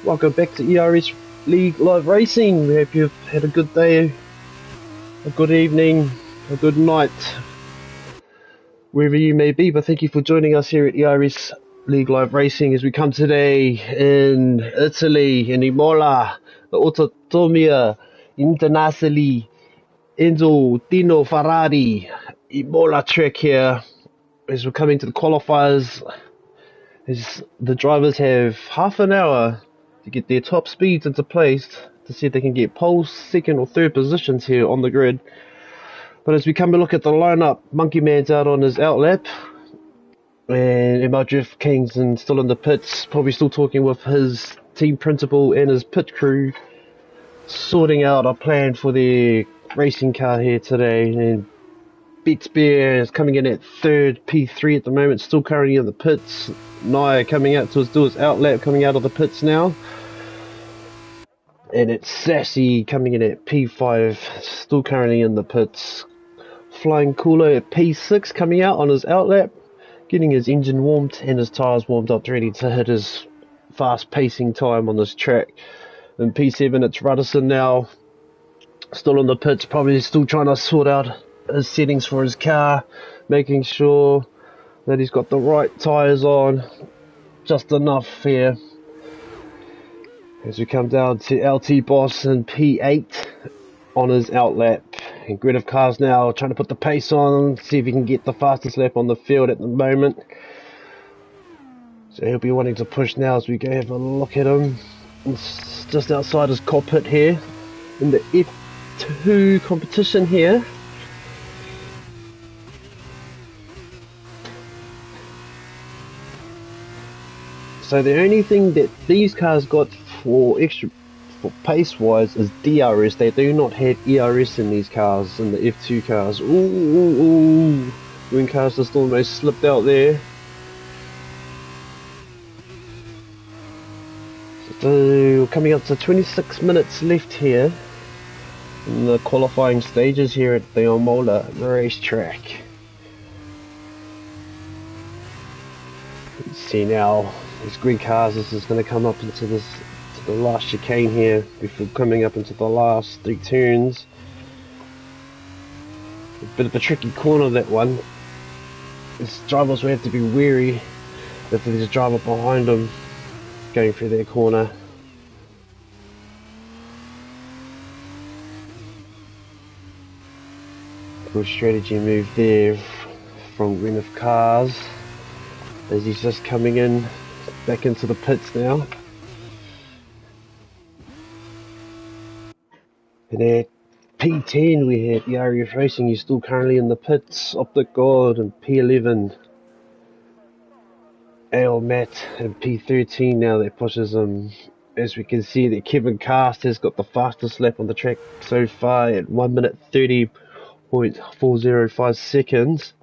Welcome back to ERS League Live Racing. We hope you've had a good day, a good evening, a good night, wherever you may be. But thank you for joining us here at ERS League Live Racing as we come today in Italy, in Imola, the Autotomia Internazionale Enzo Dino Ferrari Imola track here as we're coming to the qualifiers. As the drivers have half an hour to get their top speeds into place to see if they can get pole, second or third positions here on the grid. But as we come and look at the lineup, Monkey Man's out on his outlap, and MLGF King's still in the pits, probably still talking with his team principal and his pit crew, sorting out a plan for their racing car here today. And Beatsbear is coming in at third, P3 at the moment, still currently in the pits. Naya coming out to do his outlap, coming out of the pits now. And it's Sassy coming in at P5, still currently in the pits. Flying Cooler at P6 coming out on his outlap, getting his engine warmed and his tyres warmed up, ready to hit his fast pacing time on this track. And P7 it's Ruddison now, still in the pits, probably still trying to sort out his settings for his car, making sure that he's got the right tyres on, just enough here. As we come down to LT Boss in P8 on his outlap. And grid of cars now trying to put the pace on, see if he can get the fastest lap on the field at the moment. So he'll be wanting to push now as we go have a look at him. It's just outside his cockpit here in the F2 competition here. So the only thing that these cars got for pace wise is DRS. They do not have ERS in these cars, in the F2 cars. Ooh. Wing cars just almost slipped out there. So coming up to 26 minutes left here in the qualifying stages here at the Imola racetrack. Let's see now. These green cars, this is going to come up into the last chicane here before coming up into the last 3 turns. A bit of a tricky corner, that one. These drivers will have to be wary if there's a driver behind them going through their corner. Good strategy move there from Green of Cars as he's just coming in back into the pits now. And at P10 we had ERS Racing, he's still currently in the pits. Optic God and P11. Ale Matt and P13 now that pushes him. As we can see that Kevin Cast has got the fastest lap on the track so far at 1 minute 30.405 seconds.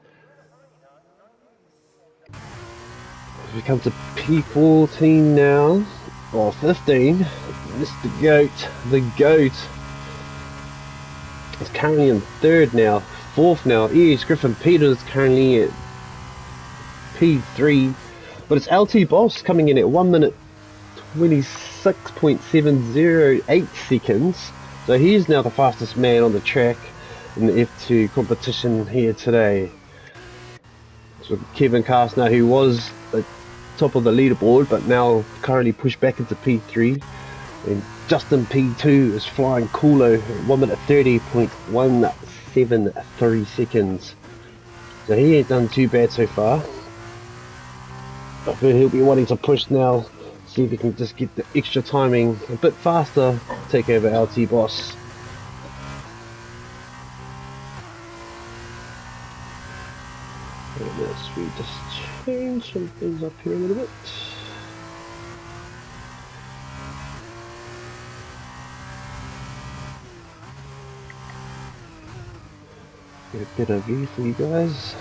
We come to P14 now, or 15, Mr. Goat, the Goat, is currently in third now, fourth now. ERS Griffin Peters currently at P3, but it's LT Boss coming in at 1 minute 26.708 seconds, so he's now the fastest man on the track in the F2 competition here today. So Kevin Cast now, who was at top of the leaderboard but now currently pushed back into P3, and Justin P2 is flying Cooler at 1 minute 30.173 seconds, so he ain't done too bad so far. But he'll be wanting to push now, see if he can just get the extra timing a bit faster, take over LT Boss. Let's we just change some things up here a little bit. Get a better view for you guys.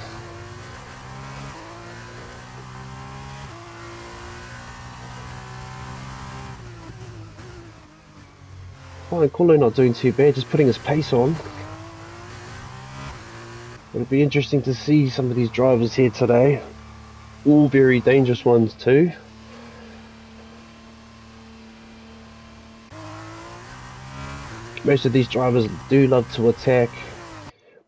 Fine, Colo not doing too bad, just putting his pace on. It'll be interesting to see some of these drivers here today. All very dangerous ones too. Most of these drivers do love to attack,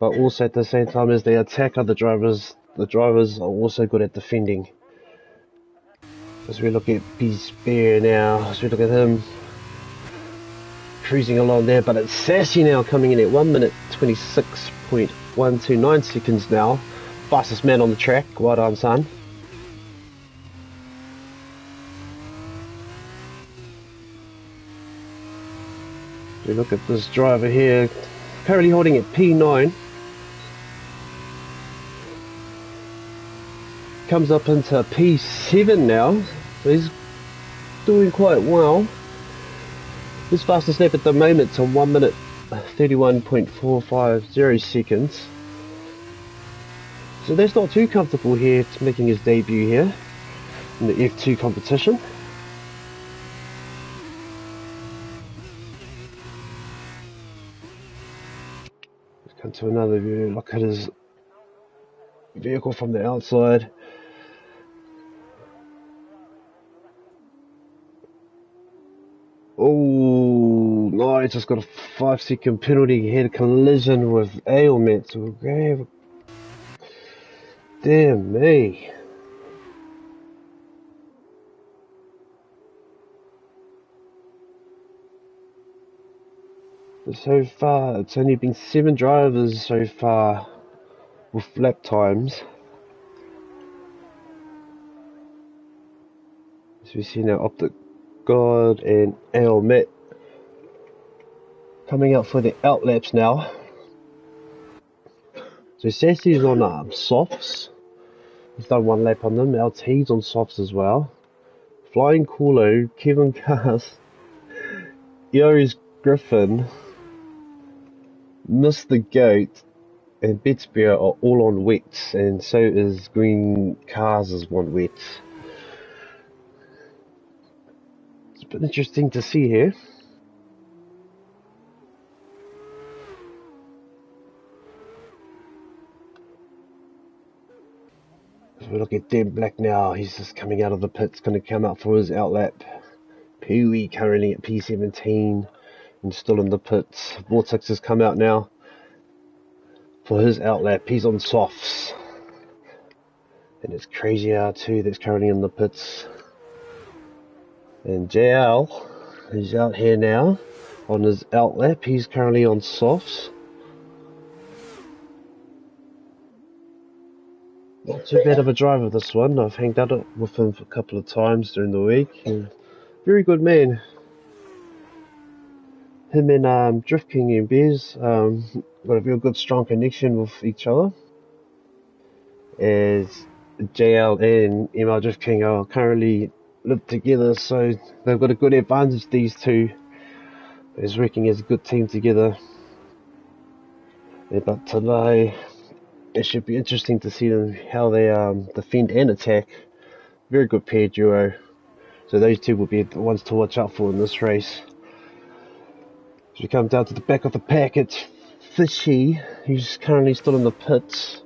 but also at the same time as they attack other drivers, the drivers are also good at defending. As we look at Bear now, as we look at him cruising along there, but it's Sassy now coming in at 1 minute 26.129 seconds now. Fastest man on the track, well done, son. We look at this driver here, currently holding at P9. Comes up into P7 now, so he's doing quite well. His fastest lap at the moment to 1 minute 31.450 seconds. So that's not too comfortable here, making his debut here in the F2 competition. Let's come to another view, look at his vehicle from the outside. Oh, no, it's just got a 5-second penalty. He had a collision with Ailment. Okay. Damn me. So far, it's only been 7 drivers so far with lap times. As we see now, Optic God and Ailmet coming out for the outlaps now. So Sassy's on softs. He's done 1 lap on them. LT's on softs as well. Flying Paulo, Kevin Cass, ERS Griffin, Mr. Goat, and Betspear are all on wets, and so is Green Cars is on wets. It's been interesting to see here. So we look at Dan Black now. He's just coming out of the pits, going to come out for his outlap. Pee-wee currently at P17 and still in the pits. Vortex has come out now for his outlap. He's on softs. And it's Crazy R2 that's currently in the pits. And JL is out here now on his outlap. He's currently on softs. Not too bad of a driver, this one. I've hanged out with him for a couple of times during the week. Very good man. Him and Drift King and Bears got a real good strong connection with each other. As JL and ML Drift King are currently live together, so they've got a good advantage, these two. Is working as a good team together. Yeah, but today it should be interesting to see them how they defend and attack. Very good pair duo. So those two will be the ones to watch out for in this race. As we come down to the back of the pack, it's Fishy. He's currently still in the pits.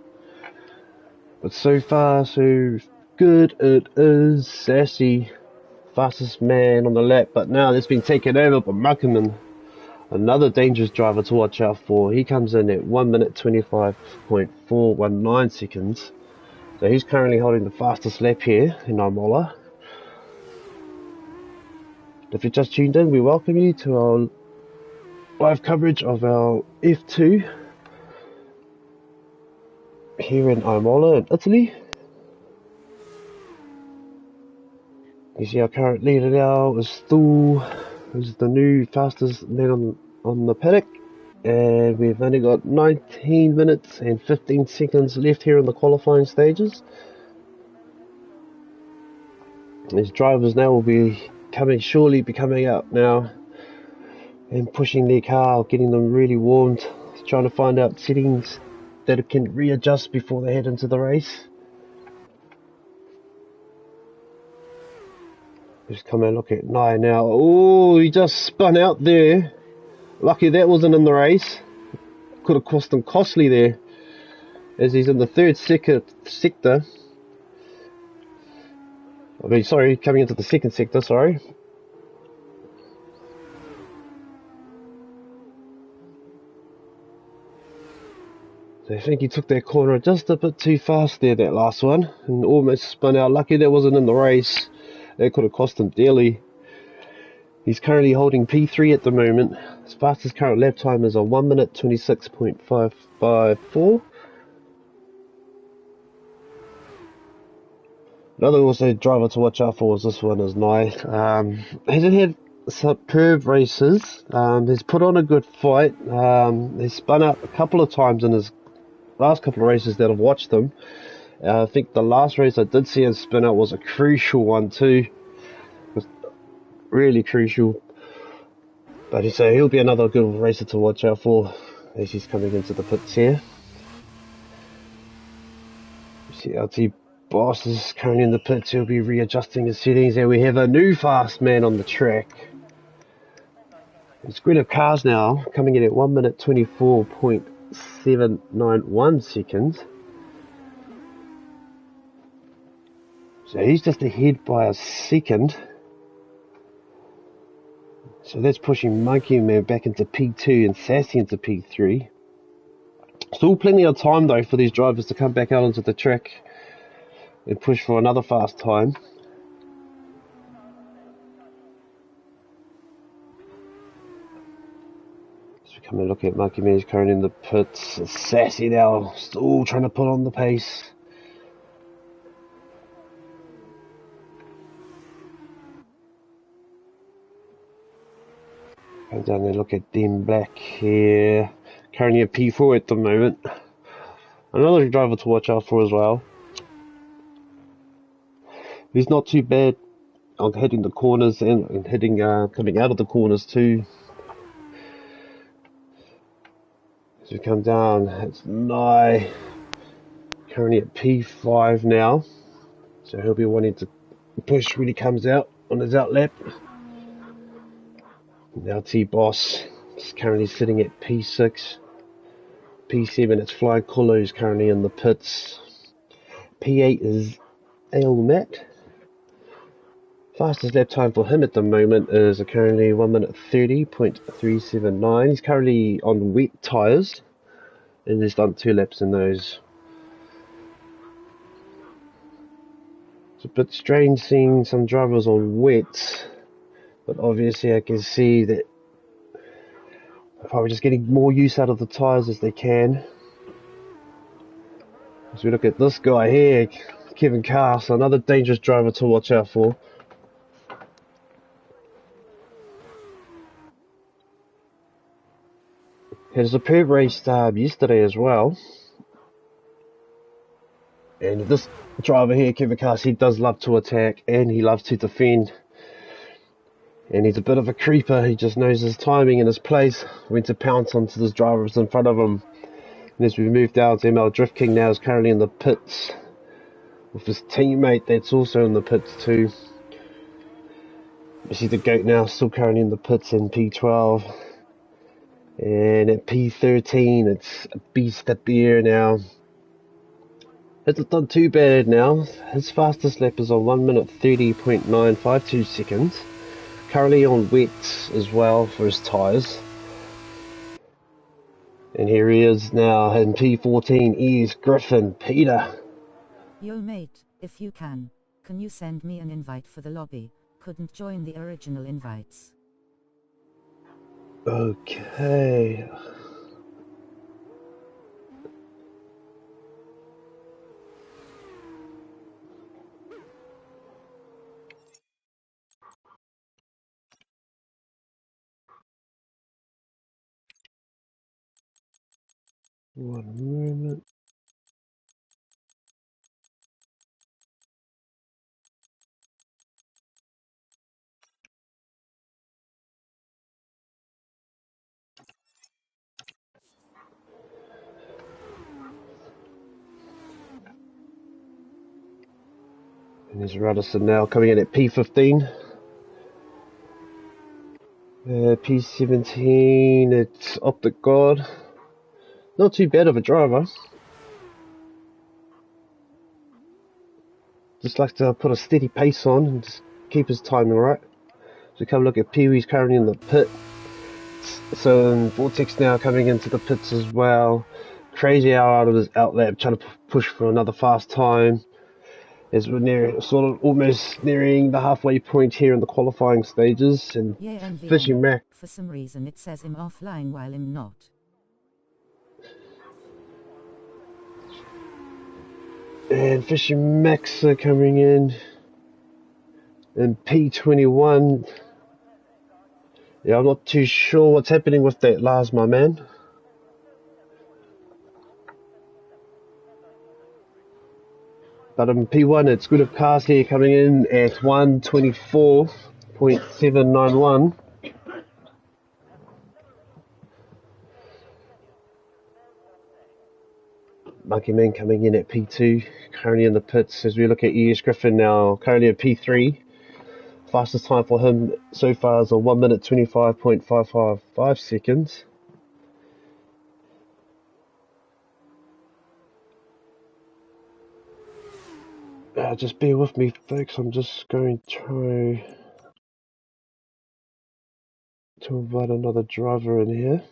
But so far, so good. It is Sassy, fastest man on the lap. But now that's been taken over by Muckerman. Another dangerous driver to watch out for. He comes in at 1 minute 25.419 seconds. So he's currently holding the fastest lap here in Imola. If you just tuned in, we welcome you to our live coverage of our F2 here in Imola in Italy. You see our current leader now is Stool, who's the new fastest man on the paddock. And we've only got 19 minutes and 15 seconds left here in the qualifying stages. These drivers now will be surely be coming out now and pushing their car, getting them really warmed, trying to find out settings that it can readjust before they head into the race. Just come and look at Nye now. Oh, he just spun out there. Lucky that wasn't in the race. Could have cost him costly there, as he's in the third sector. I mean, sorry, coming into the second sector, sorry. I think he took that corner just a bit too fast there, that last one, and almost spun out. Lucky that wasn't in the race. That could have cost him dearly. He's currently holding P3 at the moment. His fastest current lap time is a 1 minute 26.554. Another also driver to watch out for is this one is Nye. Hasn't had superb races. He's put on a good fight. He's spun out a couple of times in his last couple of races that I've watched them. I think the last race I did see him spin out was a crucial one too. It was really crucial. But so he'll be another good racer to watch out for as he's coming into the pits here. CLT Boss is currently in the pits. He'll be readjusting his settings, and we have a new fast man on the track. It's grid of cars now coming in at 1 minute 24.791 seconds. So he's just ahead by a second. So that's pushing Monkey Man back into P2 and Sassy into P3. Still plenty of time though for these drivers to come back out onto the track and push for another fast time. So we come and look at Monkey Man, he's currently in the pits. Sassy now, still trying to put on the pace. Come down and look at Dim Black here. Currently at P4 at the moment. Another driver to watch out for as well. He's not too bad on hitting the corners and hitting coming out of the corners too. As we come down, it's Nye. Currently at P5 now. So he'll be wanting to push when he comes out on his out lap. Now T-Boss is currently sitting at P6. P7 it's Flying Colo who's currently in the pits. P8 is Ailmat. Fastest lap time for him at the moment is currently 1 minute 30.379. He's currently on wet tyres and he's done 2 laps in those. It's a bit strange seeing some drivers on wet, but obviously I can see that they're probably just getting more use out of the tyres as they can. As we look at this guy here, Kevin Cass, another dangerous driver to watch out for. Had a superb race yesterday as well. And this driver here, Kevin Cass, he does love to attack and he loves to defend. And he's a bit of a creeper. He just knows his timing and his place when to pounce onto those drivers in front of him. And as we move down to ML Drift King now is currently in the pits with his teammate that's also in the pits too. You see the goat now still currently in the pits in P12. And at P13 it's a beast at beer now. Hasn't done too bad now. His fastest lap is on 1 minute 30.952 seconds. Currently on wet as well for his tyres. And here he is now in P14, ERS Griffin, Peter. Yo mate, if you can you send me an invite for the lobby? Couldn't join the original invites. Okay. One moment. And there's Ruddison now coming in at P15. P17, it's Optic God. Not too bad of a driver. Just likes to put a steady pace on and just keep his timing right. So come look at Pee-wee's currently in the pit. So Vortex now coming into the pits as well. crazy hour out of his outlet, trying to push for another fast time. As we're almost nearing the halfway point here in the qualifying stages, and Yeah, NVM. Fishing Mac. For some reason it says him offline while I'm not. And Fishing Max are coming in P21. Yeah, I'm not too sure what's happening with that Lars, my man. But in P1, it's good of cars here coming in at 124.791. Monkey Man coming in at P2, currently in the pits as we look at ERS Griffin now, currently at P3. Fastest time for him so far is a 1 minute 25.555 seconds. Just bear with me, folks. I'm just going to try to invite another driver in here.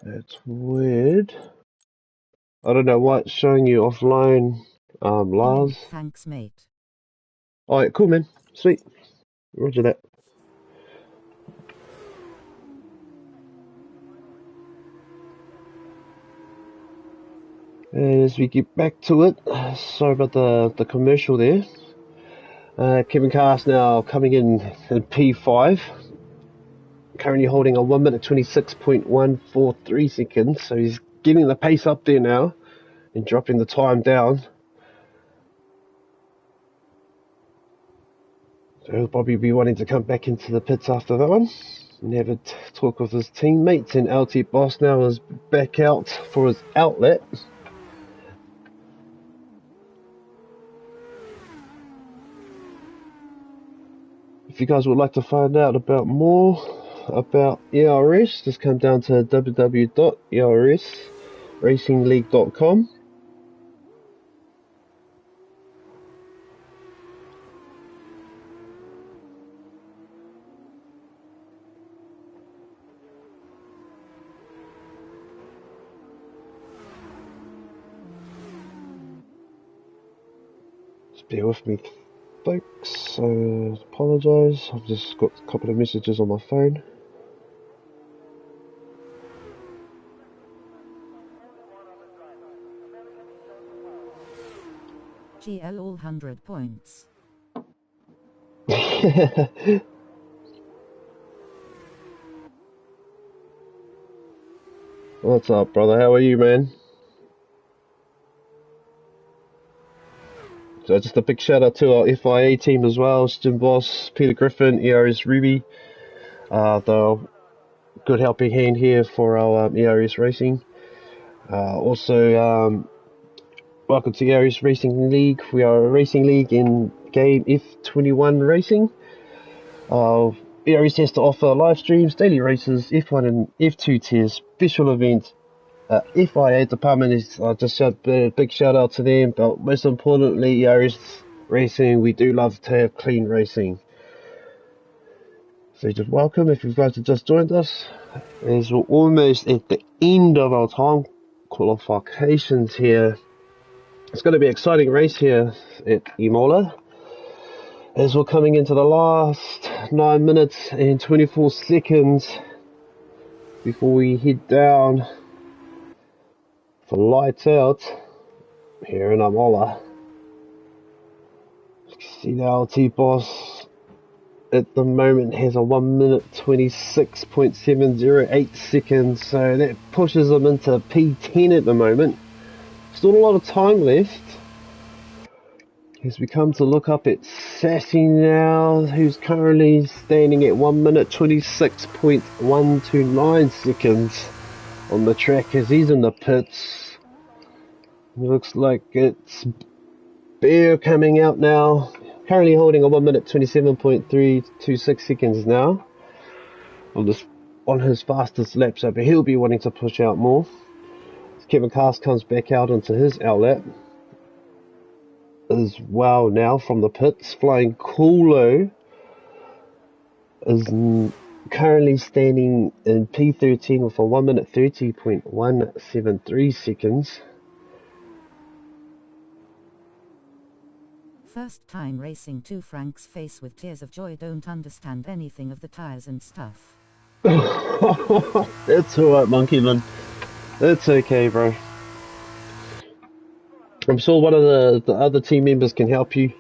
That's weird. I don't know why it's showing you offline, Lars. Thanks, mate. Alright, cool, man. Sweet. Roger that. As we get back to it, sorry about the commercial there. Kevin Cast now coming in P5. Currently holding a 1 minute 26.143 seconds, so he's getting the pace up there now and dropping the time down. So he'll probably be wanting to come back into the pits after that one and have a talk with his teammates. And LT Boss now is back out for his outlet. If you guys would like to find out about more about ERS, just come down to www.ersracingleague.com. Just bear with me, folks. Apologise. I've just got a couple of messages on my phone. GL all 100 points. What's up, brother? How are you, man? So just a big shout out to our FIA team as well, Jim Boss, Peter Griffin, ERS Ruby. The good helping hand here for our ERS Racing. Also, welcome to ERS Racing League. We are a racing league in game F21 racing. ERS has to offer live streams, daily races, F1 and F2 tiers, special events. FIA department is just a big shout out to them, but most importantly, ERS Racing, we do love to have clean racing. So just welcome if you guys have just joined us, as we're almost at the end of our time qualifications here. It's going to be an exciting race here at Imola, as we're coming into the last 9 minutes and 24 seconds before we head down for lights out here in Imola. You can see the LT Boss at the moment has a 1 minute 26.708 seconds, so that pushes him into P10 at the moment. Still a lot of time left as we come to look up at Sassy now, who's currently standing at 1 minute 26.129 seconds on the track as he's in the pits. It looks like it's Bear coming out now, currently holding a 1 minute 27.326 seconds now on his fastest lap, so he'll be wanting to push out more. As Kevin Cast comes back out into his outlet. as well now from the pits. Flying Coolo is currently standing in P13 with a 1 minute 30.173 seconds. First time racing too. Frank's face with tears of joy. Don't understand anything of the tires and stuff. It's alright, Monkey Man. It's okay, bro. I'm sure one of the other team members can help you.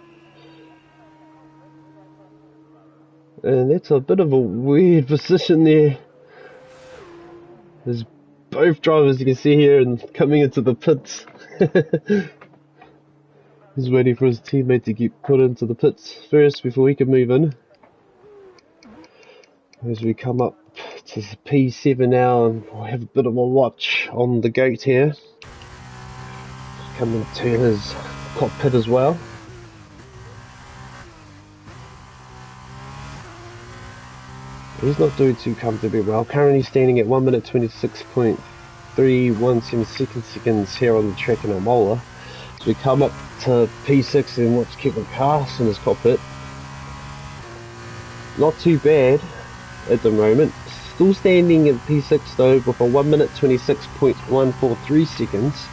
And that's a bit of a weird position there. There's both drivers you can see here and coming into the pits. He's waiting for his teammate to get put into the pits first before he can move in. As we come up to P7 now, and we'll have a bit of a watch on the gate here. Coming to his cockpit as well. He's not doing too comfortably well. Currently standing at 1 minute 26.317 seconds here on the track in Imola. So we come up to P6 and watch Kevin Cass in his cockpit. Not too bad at the moment. Still standing at P6 though with a 1 minute 26.143 seconds.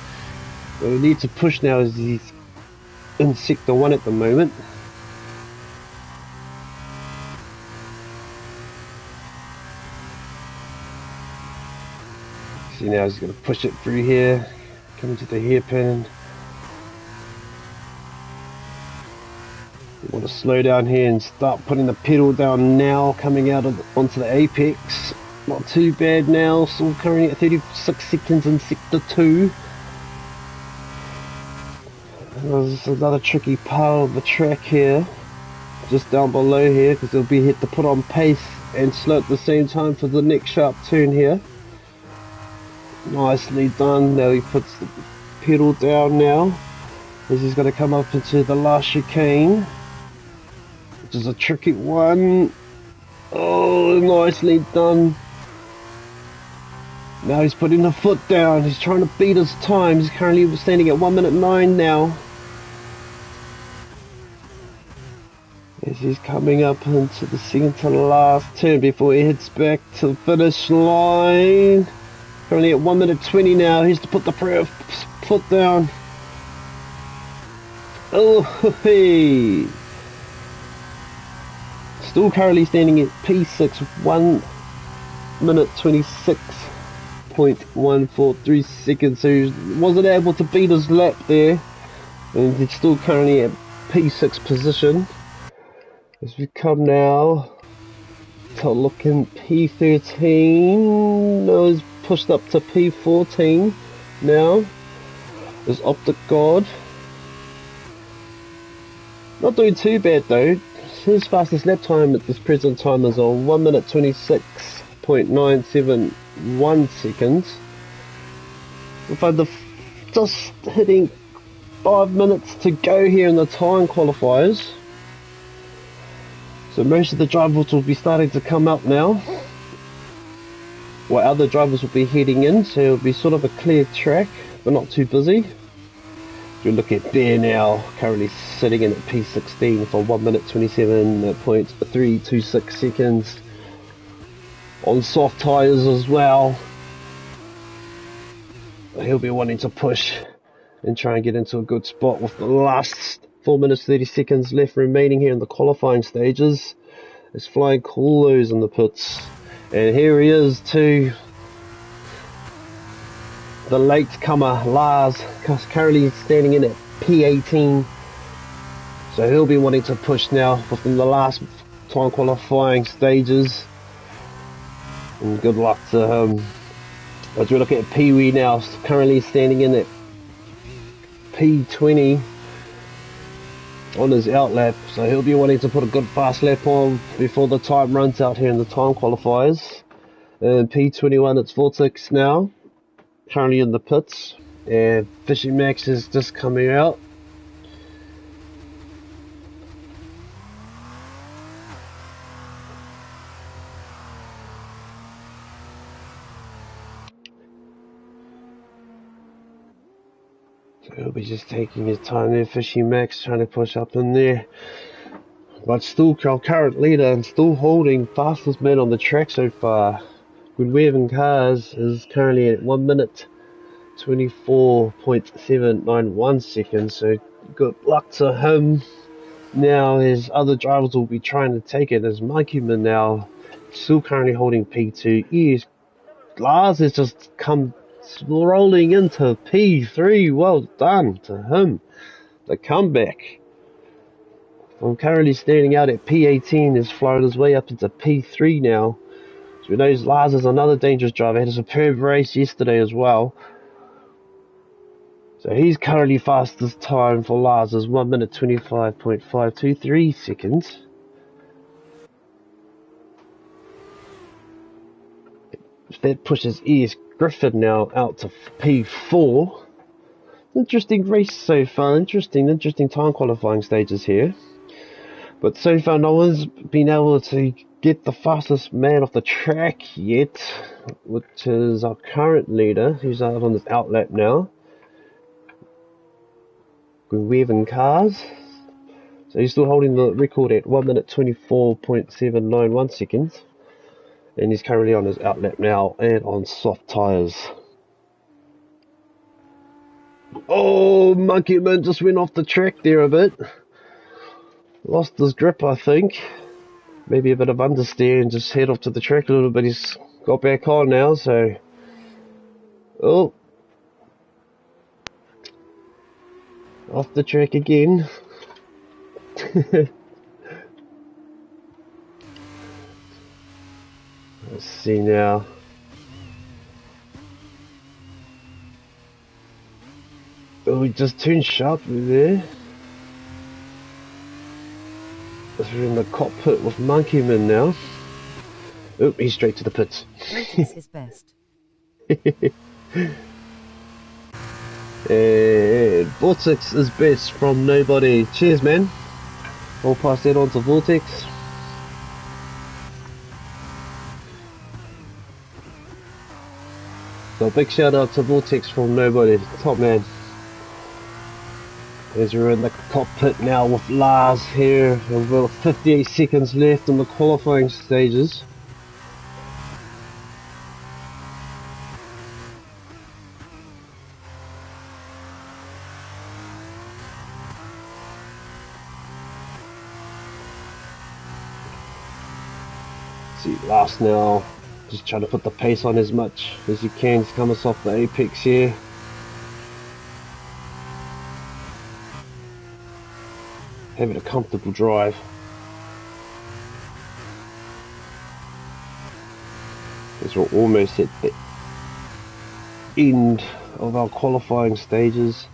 What we need to push now is he's in sector 1 at the moment. See now he's going to push it through here, coming to the hairpin. You want to slow down here and start putting the pedal down now, coming out onto the apex. Not too bad now, still currently at 36 seconds in sector 2. There's another tricky part of the track here, just down below here, because they'll be hit to put on pace and slow at the same time for the next sharp turn here. Nicely done. Now he puts the pedal down now, as he's going to come up into the last chicane, which is a tricky one. Oh, nicely done. Now he's putting the foot down. He's trying to beat his time. He's currently standing at 1 minute 9 now. As he's coming up into the second to last turn before he heads back to the finish line. Currently at 1 minute 20 now. He's to put the foot down. Oh, hey. Still currently standing at P6 with 1 minute 26.143 seconds. So he wasn't able to beat his lap there. And he's still currently at P6 position. As we come now to look in P13, no, he's pushed up to P14 now. There's Optic God. Not doing too bad though. His fastest lap time at this present time is on 1 minute 26.971 seconds. If I'm just hitting 5 minutes to go here in the time qualifiers. So most of the drivers will be starting to come up now, while other drivers will be heading in, so it'll be sort of a clear track, but not too busy. We look at Bear now, currently sitting in at P16 for 1 minute 27.326 seconds on soft tyres as well. He'll be wanting to push and try and get into a good spot with the last 4 minutes 30 seconds left remaining here in the qualifying stages. It's Flying Coolo's in the pits, and here he is too, the latecomer Lars, currently standing in at P18, so he'll be wanting to push now within the last time qualifying stages, and good luck to him. As we look at Pee-wee now, currently standing in at P20 on his outlap, so he'll be wanting to put a good fast lap on before the time runs out here in the time qualifiers. And P21, it's Vortex now, currently in the pits, and Fishing Max is just coming out. So he'll be just taking his time there. Fishy Max trying to push up in there. But still our current leader and still holding fastest man on the track so far. Goodweven Cars is currently at 1 minute 24.791 seconds, so good luck to him. Now his other drivers will be trying to take it as Monkeyman now still currently holding P2. Lars has just come rolling into P3. Well done to him. The comeback. From currently standing out at P18 has flown his way up into P3 now. So we know Lars is another dangerous driver. Had a superb race yesterday as well. So he's currently fastest time for Lars is 1 minute 25.523 seconds. That pushes ERS Griffin now out to P4. Interesting race so far. Interesting time qualifying stages here. But so far no one's been able to get the fastest man off the track yet, which is our current leader, who's out on this outlap now. Goodweven Cars. So he's still holding the record at 1 minute 24.791 seconds. And he's currently on his outlap now and on soft tyres. Oh, Monkeyman just went off the track there a bit. Lost his grip, I think. Maybe a bit of understeer and just head off to the track a little bit. He's got back on now, so... Oh. Off the track again. Let's see now. Oh, we just turned sharply there. We're in the cockpit with Monkeyman now. Oh, he's straight to the pits. Vortex is best. And Vortex is best from nobody. Cheers, man. I'll pass that on to Vortex. So big shout out to Vortex from nobody. Top man. As we're in the cockpit now with Lars here. We've got 58 seconds left in the qualifying stages. See, Lars now just trying to put the pace on as much as he can. He's coming off the apex here. Having a comfortable drive. As we're almost at the end of our qualifying stages.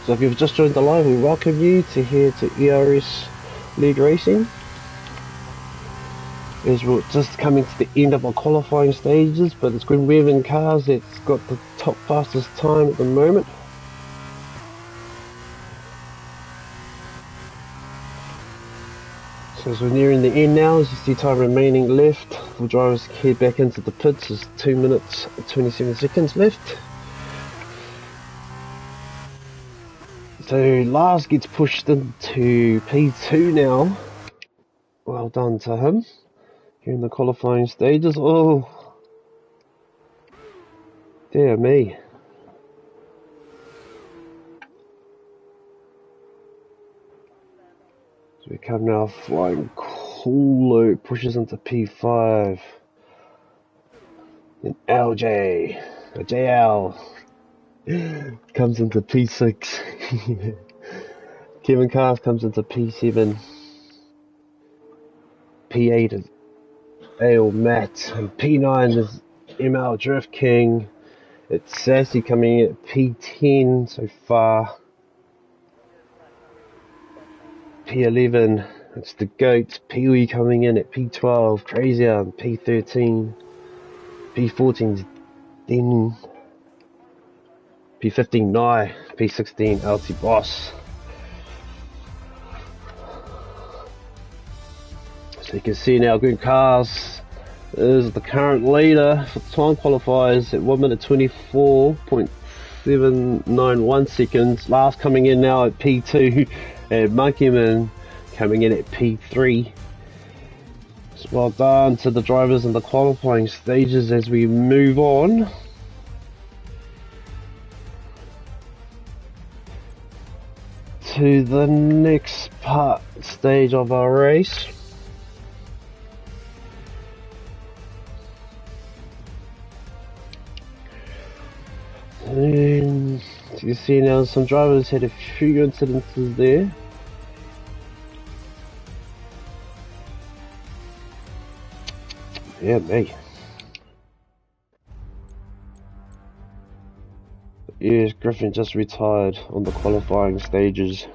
So if you've just joined the live, we welcome you to here to ERS Racing. As we're just coming to the end of our qualifying stages, but it's Goodweven Cars that's got the top fastest time at the moment. So as we're nearing the end now, as you see time remaining left, for drivers to head back into the pits, there's 2 minutes and 27 seconds left. So Lars gets pushed into P2 now. Well done to him. Here in the qualifying stages. Oh, dear me. So we come now flying cool out, pushes into P5. Then LJ, or JL, comes into P6. Kevin Cars comes into P7. P8 is Ale Matt, and P9 is ML Drift King. It's Sassy coming in at P10 so far. P11 It's the GOAT, Pee-wee coming in at P12, Crazy on P13, P14's Din, P15 Nye, P16 LT Boss. So you can see now Green Cars is the current leader for time qualifiers at 1 minute 24.791 seconds. Last coming in now at P2 and Monkeyman coming in at P3. So well done to the drivers in the qualifying stages as we move on. To the next stage of our race. And you see now some drivers had a few incidences there. Yeah, me. ERS Griffin just retired on the qualifying stages.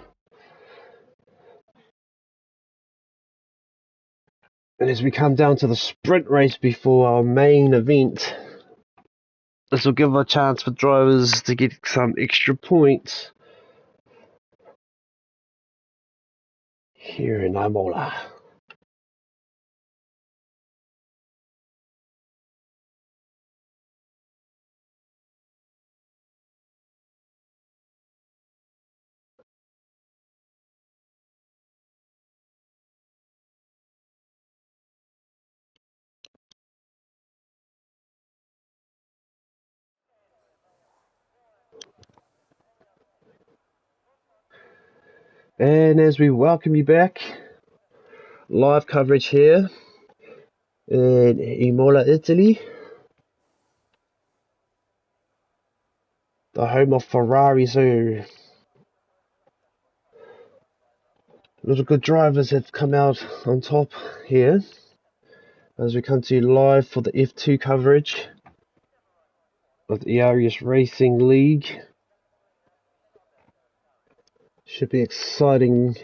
And as we come down to the sprint race before our main event, this will give a chance for drivers to get some extra points here in Imola. And as we welcome you back, live coverage here in Imola, Italy, the home of Ferrari. So a lot of good drivers have come out on top here as we come to you live for the F2 coverage of the ERS Racing League. Should be exciting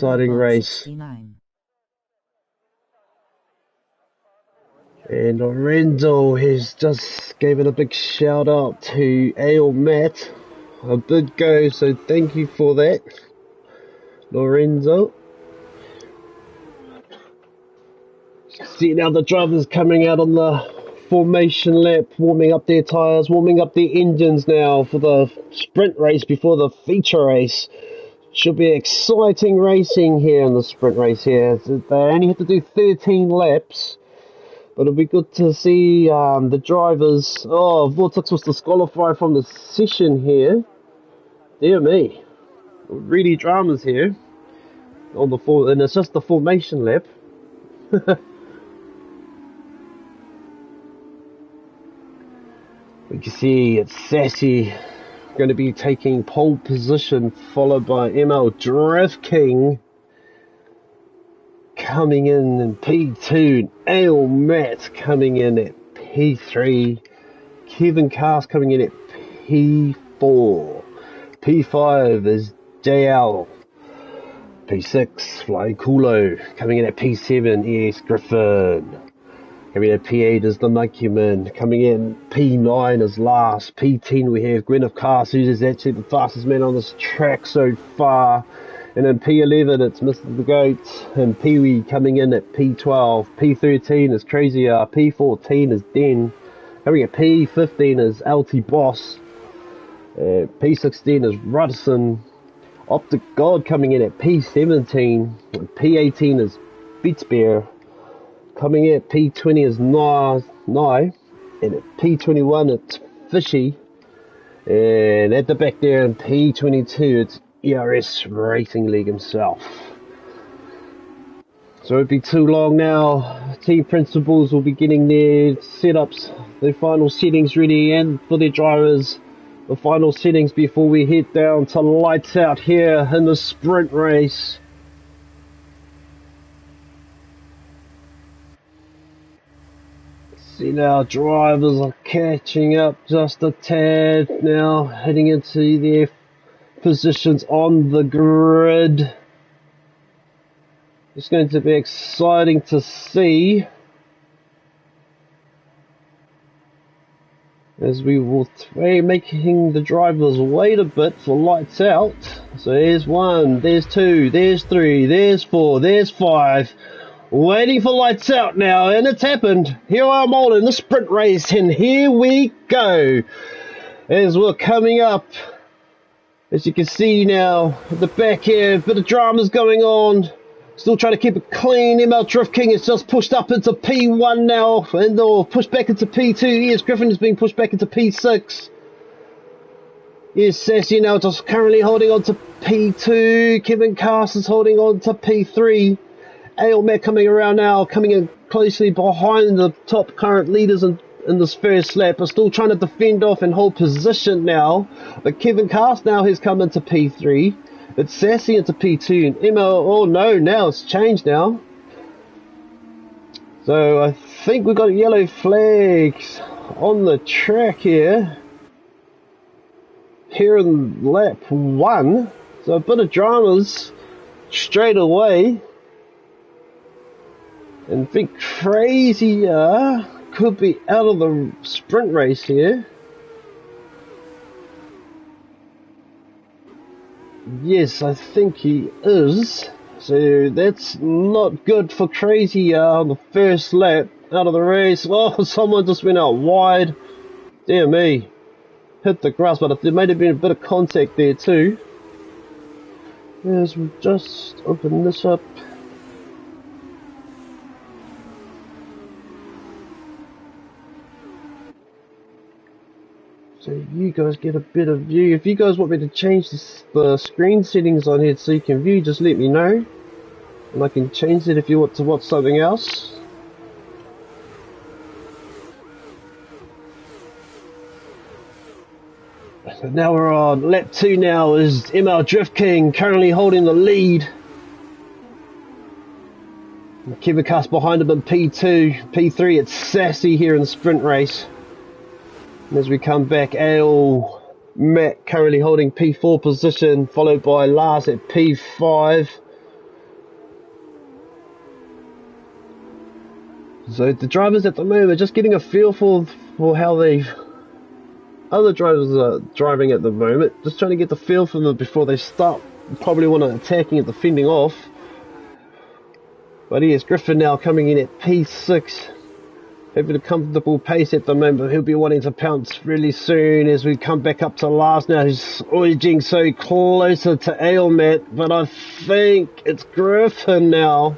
race. 69. And Lorenzo has just given a big shout out to Ale Matt. A big go, so thank you for that, Lorenzo. See now the drivers coming out on the formation lap, warming up their tyres, warming up their engines now for the sprint race before the feature race. Should be exciting racing here in the sprint race here. They only have to do 13 laps. But it'll be good to see the drivers. Oh, Vortex was disqualified from the session here. Dear me. Really dramas here. On the and it's just the formation lap. We can see it's Sassy going to be taking pole position, followed by ML Drift King coming in P2, and Ale Matt coming in at P3, Kevin Cast coming in at P4, P5 is JL, P6 Fly Kulo coming in at P7, ES Griffin, coming in at P8 is the Monkeyman, coming in P9 is last, P10 we have Gwyneth Cast, who is actually the fastest man on this track so far. And in P11 it's Mr. The Goat and Pee-wee coming in at P12. P13 is Crazy P14 is Den. Coming at P15 is LT Boss. P16 is Rudson. Optic God coming in at P17. And P18 is Beats Bear. Coming in at P20 is Nye. And at P21 it's Fishy. And at the back there in P22 it's ERS Racing League himself. So it won't be too long now. Team principals will be getting their setups, their final settings ready, and for their drivers, the final settings before we head down to lights out here in the sprint race. See now, drivers are catching up just a tad now, heading into their positions on the grid. It's going to be exciting to see as we will be making the drivers wait a bit for lights out. So there's 1, there's 2, there's 3, there's 4, there's 5. Waiting for lights out now, and it's happened. Here I'm all in the sprint race, and here we go. As we're coming up, as you can see now, at the back here, a bit of drama's going on. Still trying to keep it clean. ML Drift King is just pushed up into P1 now, and or pushed back into P2. ERS Griffin is being pushed back into P6. Here's Sassy now, just currently holding on to P2. Kevin Cast is holding on to P3. Ailmet coming around now, coming in closely behind the top current leaders in this first lap, are still trying to defend off and hold position now. But Kevin Cast now has come into P3. It's Sassy into P2 and Emma. Oh no, now it's changed now. So I think we've got yellow flags on the track here. Here in lap 1. So a bit of dramas straight away. And Big Crazy could be out of the sprint race here. Yes, I think he is. So that's not good for Crazy on the first lap out of the race. Oh, someone just went out wide. Dear me. Hit the grass, but there might have been a bit of contact there too. As we just open this up. So you guys get a better view. If you guys want me to change the screen settings on here so you can view, just let me know. And I can change it if you want to watch something else. So now we're on lap 2 now is ML Drift King currently holding the lead. Kevin Cast behind him in P2. P3 it's Sassy here in the sprint race. And as we come back, Matt currently holding P4 position, followed by Lars at P5. So the drivers at the moment are just getting a feel for how other drivers are driving at the moment. Just trying to get the feel for them before they start. Probably want to attacking and defending off. But here's Griffin now coming in at P6. Having a comfortable pace at the moment. He'll be wanting to pounce really soon as we come back up to Lars now. He's edging so closer to Ailmet, but I think it's Griffin now.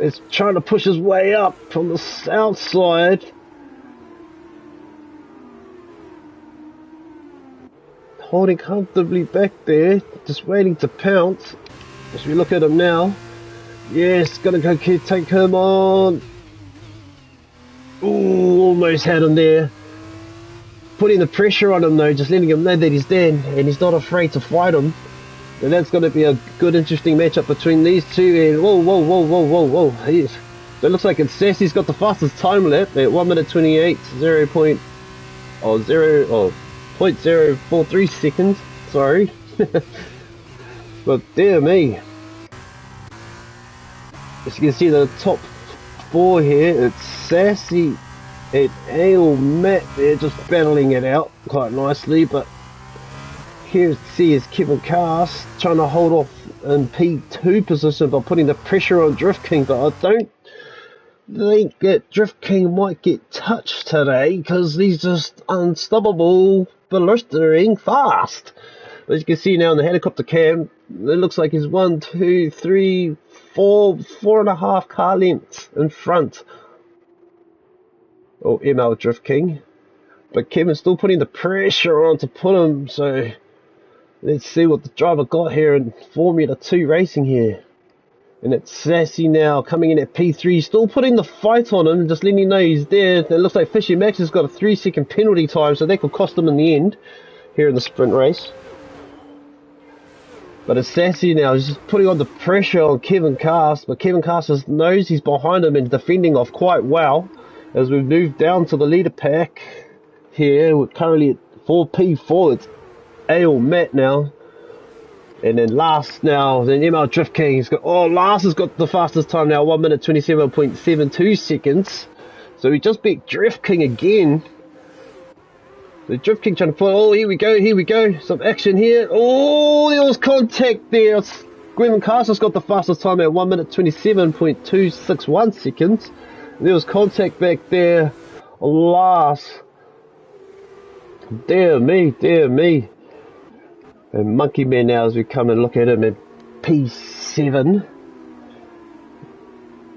It's trying to push his way up from the south side. Holding comfortably back there, just waiting to pounce. As we look at him now. Yes, gonna go take him on. Ooh, almost had him there. Putting the pressure on him though, just letting him know that he's there and he's not afraid to fight him. And that's going to be a good, interesting matchup between these two. And whoa. Yes. So it looks like it's Sassy's got the fastest time lap at 1 minute 28, 0.043 seconds. Sorry. But dear me. As you can see, the top 4 here, it's Sassy and Ailmet. They're just battling it out quite nicely, but here is Kevin Cast trying to hold off in P2 position by putting the pressure on Drift King, but I don't think that Drift King might get touched today because he's just unstoppable, blistering fast. But as you can see now in the helicopter cam, it looks like he's 1, 2, 3, 4, 4.5 car lengths in front. Oh, ML Drift King. But Kevin's still putting the pressure on to put him, so let's see what the driver got here in Formula 2 racing here. And it's Sassy now coming in at P3, still putting the fight on him, just letting you know he's there. It looks like Fishy Max has got a 3-second penalty time, so that could cost him in the end here in the sprint race. But it's Sassy now, he's just putting on the pressure on Kevin Cast, but Kevin Cast knows he's behind him and defending off quite well. As we've moved down to the leader pack here, we're currently at 4P4, it's Ailmet now. And then last now, then ML Drift King's got, last has got the fastest time now, 1 minute 27.72 seconds. So we just beat Drift King again. The Drift King trying to pull, here we go, some action here. Oh, there was contact there. Gwen Castle's got the fastest time at 1 minute 27.261 seconds. There was contact back there. Last. Dear me. And Monkey Man now, as we come and look at him at P7.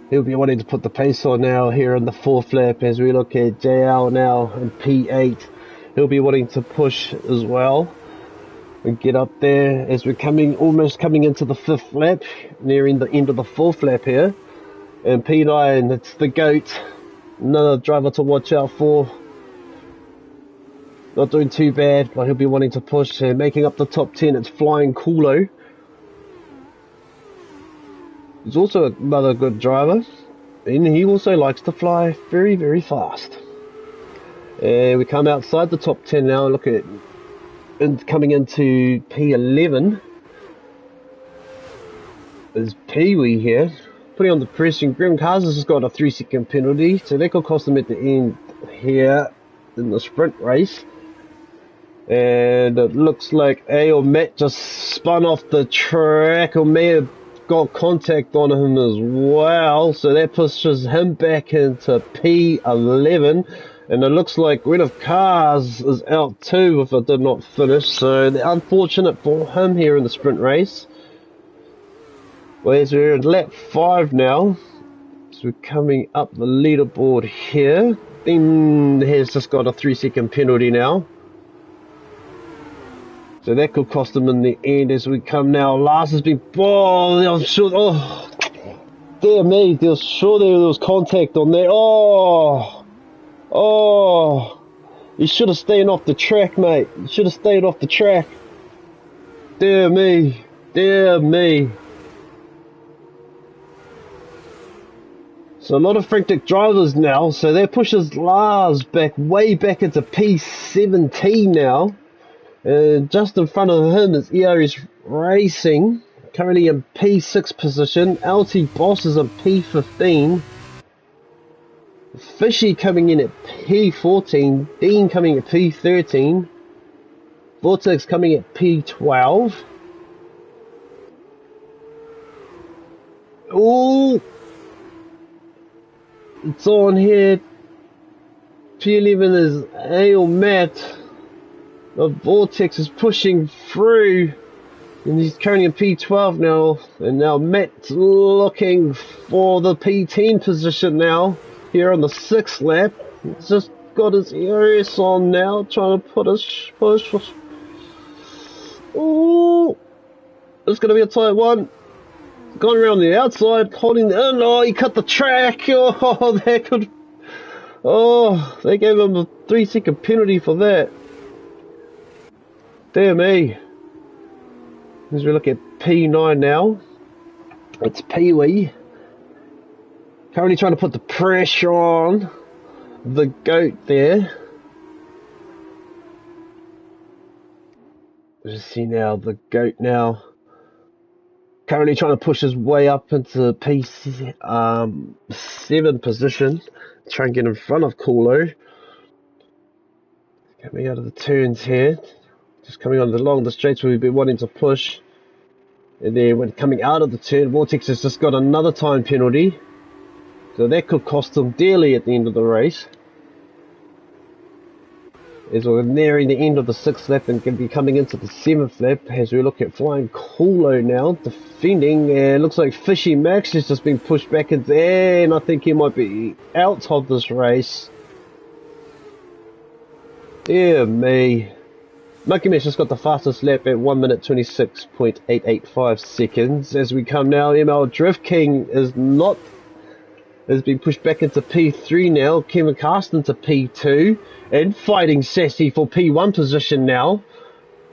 He'll be wanting to put the pace on now here in the fourth lap as we look at JL now in P8. He'll be wanting to push as well and get up there as we're almost coming into the fifth lap, nearing the end of the fourth lap here. And P9, it's the GOAT, another driver to watch out for. Not doing too bad, but he'll be wanting to push and making up the top 10. It's Flying Kulo. He's also another good driver, and he also likes to fly very, very fast. And we come outside the top 10 now and look at coming into P11 is Pee-wee here, putting on the pressure. Grim Cars has got a 3-second penalty, so that could cost him at the end here in the sprint race. And it looks like Matt just spun off the track, or may have got contact on him as well, so that pushes him back into P11. And it looks like Red of Cars is out too if it did not finish, so unfortunate for him here in the sprint race. Whereas we're in lap 5 now, so we're coming up the leaderboard here. Ben has just got a 3-second penalty now. So that could cost him in the end as we come now. Last has been, I'm sure, dear me, there was contact on there. You should have stayed off the track, mate. You should have stayed off the track. Dear me. So a lot of frantic drivers now, so that pushes Lars way back into P17 now. Just in front of him is ERS Racing, currently in P6 position. LT Boss is in P15. Fishy coming in at P14. Dean coming at P13. Vortex coming at P12. Oh, it's on here. P11 is Matt. The Vortex is pushing through, and he's currently in P12 now, and now Matt's looking for the P10 position now, here on the 6th lap. He's just got his ERS on now, trying to put his push. Oh, it's going to be a tight one. Going around the outside, holding he cut the track. They gave him a 3-second penalty for that. Dear me. As we look at P9 now, it's Pee-wee. Currently trying to put the pressure on the GOAT there. Just see now, the GOAT now. Currently trying to push his way up into P7 position. Try and get in front of Kulo. Coming out of the turns here. Just coming on along the straights where we've been wanting to push. And then when coming out of the turn, Vortex has just got another time penalty. So that could cost him dearly at the end of the race. As we're nearing the end of the 6th lap and going to be coming into the 7th lap as we look at Flying Kulo now, defending. It looks like Fishy Max has just been pushed back in there, and I think he might be out of this race. Dear me. Monkey Man's just got the fastest lap at 1 minute 26.885 seconds. As we come now, ML Drift King has been pushed back into P3 now. Kevin Carsten to P2 and fighting Sassy for P1 position now.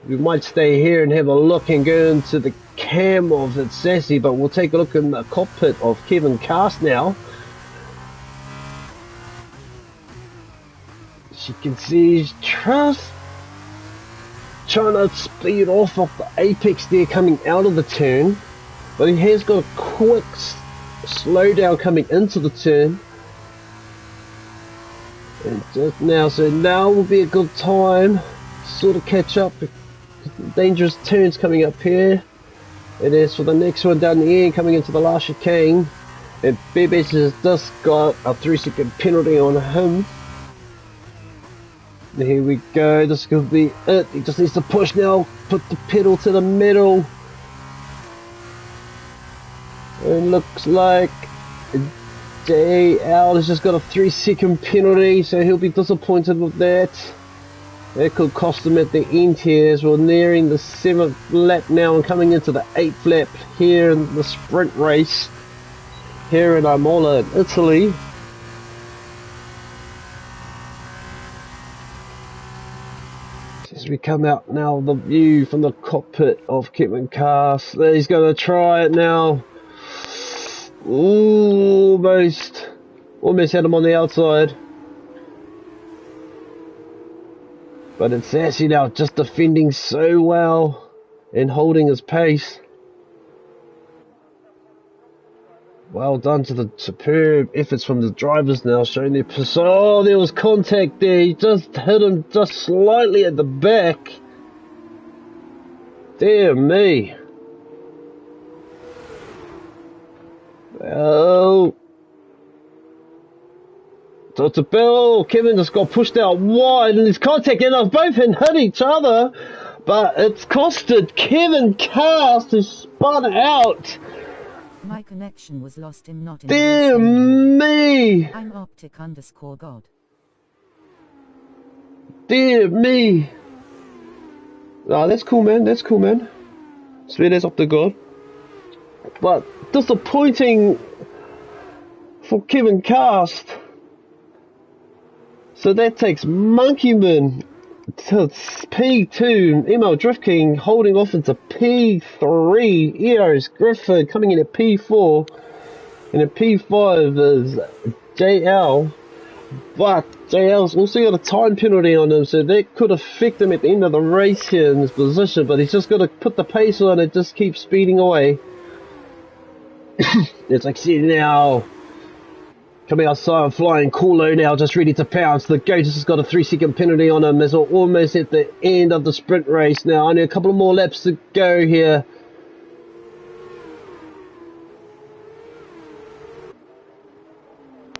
We might stay here and have a look and go into the cam of it Sassy, but we'll take a look in the cockpit of Kevin Cast now. As you can see, he's trying to speed off the apex there coming out of the turn, but he has got a quick slowdown coming into the turn. And just now, so now will be a good time to sort of catch up. Dangerous turns coming up here. It is for the next one down the end coming into the last chicane. And Bebes has just got a 3-second penalty on him. Here we go, this could be it. He just needs to push now, put the pedal to the metal. And looks like JL has just got a 3-second penalty, so he'll be disappointed with that. It could cost him at the end here as we're nearing the 7th lap now and coming into the 8th lap here in the sprint race here in Imola in Italy. As we come out now, the view from the cockpit of Kevin Cast. He's going to try it now. Ooh, almost had him on the outside. But it's Sassy now, just defending so well and holding his pace. Well done to the superb efforts from the drivers now, showing their position. Oh, there was contact there. He just hit him just slightly at the back. Dear me. Oh. Dr. Bill, Kevin just got pushed out wide and his contact, and they've both hit each other. But it's costed Kevin Cast, who spun out. My connection was lost. I'm not in Dear me! I'm Optic_God. Dear me! Ah, that's cool, man. That's cool, man. Sweet as Optic_God. But disappointing for Kevin Cast. So that takes Monkeyman to P2, Imola Drift King holding off into P3, ERS Griffin coming in at P4, and at P5 is JL, but JL's also got a time penalty on him, so that could affect him at the end of the race here in his position, but he's just got to put the pace on and just keep speeding away. It's like, see now. Coming outside, flying Coolo now, just ready to pounce. The Goat has got a 3-second penalty on him as we're almost at the end of the sprint race now. Only a couple of more laps to go here.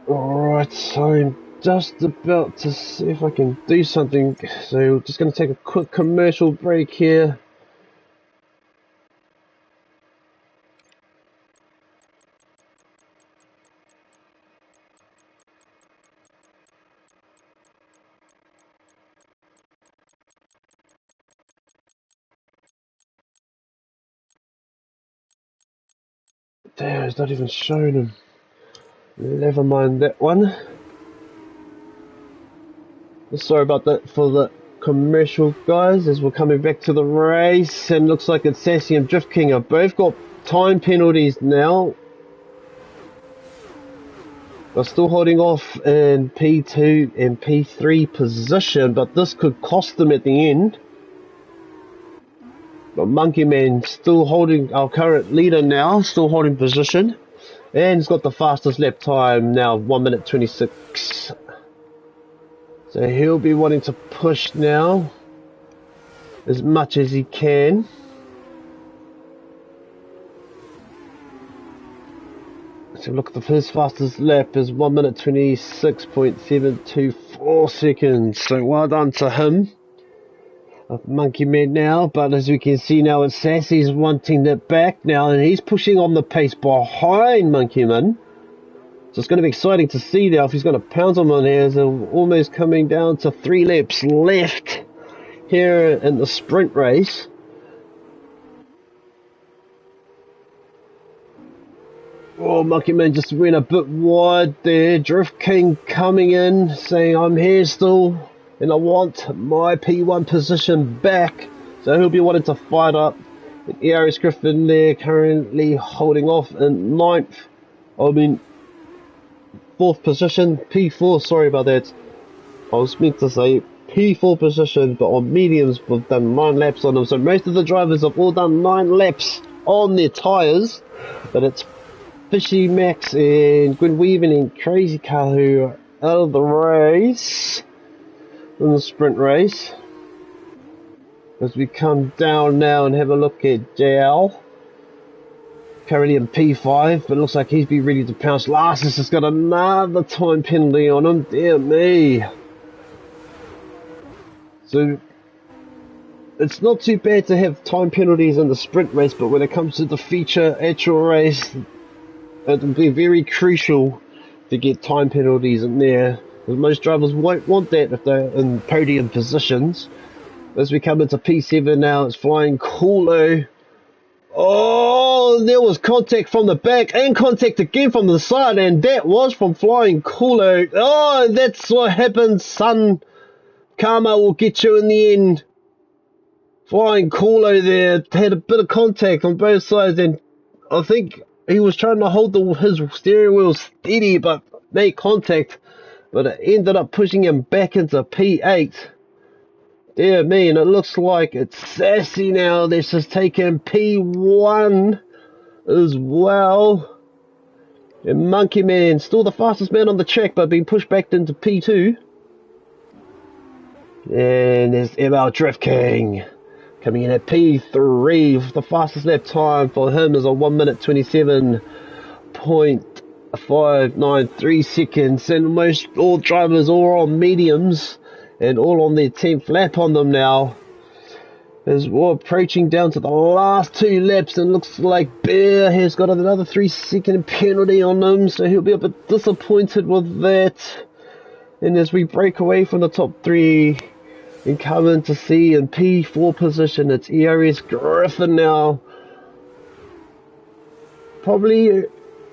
Alright, so I'm just about to see if I can do something. So we're just going to take a quick commercial break here. Damn, it's not even showing him. Never mind that one. Sorry about that for the commercial, guys, as we're coming back to the race. And looks like it's Sassy and Drift King have both got time penalties now. They're still holding off in P2 and P3 position, but this could cost them at the end. But Monkeyman still holding, our current leader now, still holding position. And he's got the fastest lap time now, 1 minute 26. So he'll be wanting to push now as much as he can. So look at his fastest lap is 1 minute 26.724 seconds. So well done to him. Monkeyman now, but as we can see now, it's Sassy's wanting it back now, and he's pushing on the pace behind Monkeyman. So it's going to be exciting to see now if he's going to pounce him on here, as they're almost coming down to 3 laps left here in the sprint race. Oh, Monkeyman just went a bit wide there. Drift King coming in, saying I'm here still. And I want my P1 position back. So he'll be wanting to fight up. And ERS Griffin there currently holding off in 4th position. P4, sorry about that. I was meant to say P4 position, but on mediums we've done 9 laps on them. So most of the drivers have all done 9 laps on their tyres, but it's Fishy Max and Gwyn Weaving and Crazy Car who are out of the race in the sprint race. As we come down now and have a look at JL, currently in P5, but it looks like he's been ready to pounce. Larsis has got another time penalty on him, dear me. So it's not too bad to have time penalties in the sprint race, but when it comes to the feature actual race, it will be very crucial to get time penalties in there, because most drivers won't want that if they're in podium positions. As we come into P7 now, it's Flying Kulo. Oh, there was contact from the back and contact again from the side, and that was from Flying Kulo. Oh, that's what happens, son. Karma will get you in the end. Flying Kulo there had a bit of contact on both sides, and I think he was trying to hold his steering wheel steady but make contact, but it ended up pushing him back into P8. Dear me, and it looks like it's Sassy now that's just taken P1 as well. And Monkey Man, still the fastest man on the track, but being pushed back into P2. And there's ML Drift King coming in at P3. The fastest lap time for him is a 1 minute 27.593 seconds. And most all drivers all on mediums and all on their 10th lap on them now. As we're approaching down to the last 2 laps, and looks like Bear has got another 3-second penalty on him, so he'll be a bit disappointed with that. And as we break away from the top 3 and come in to see in P4 position, it's ERS Griffin now. Probably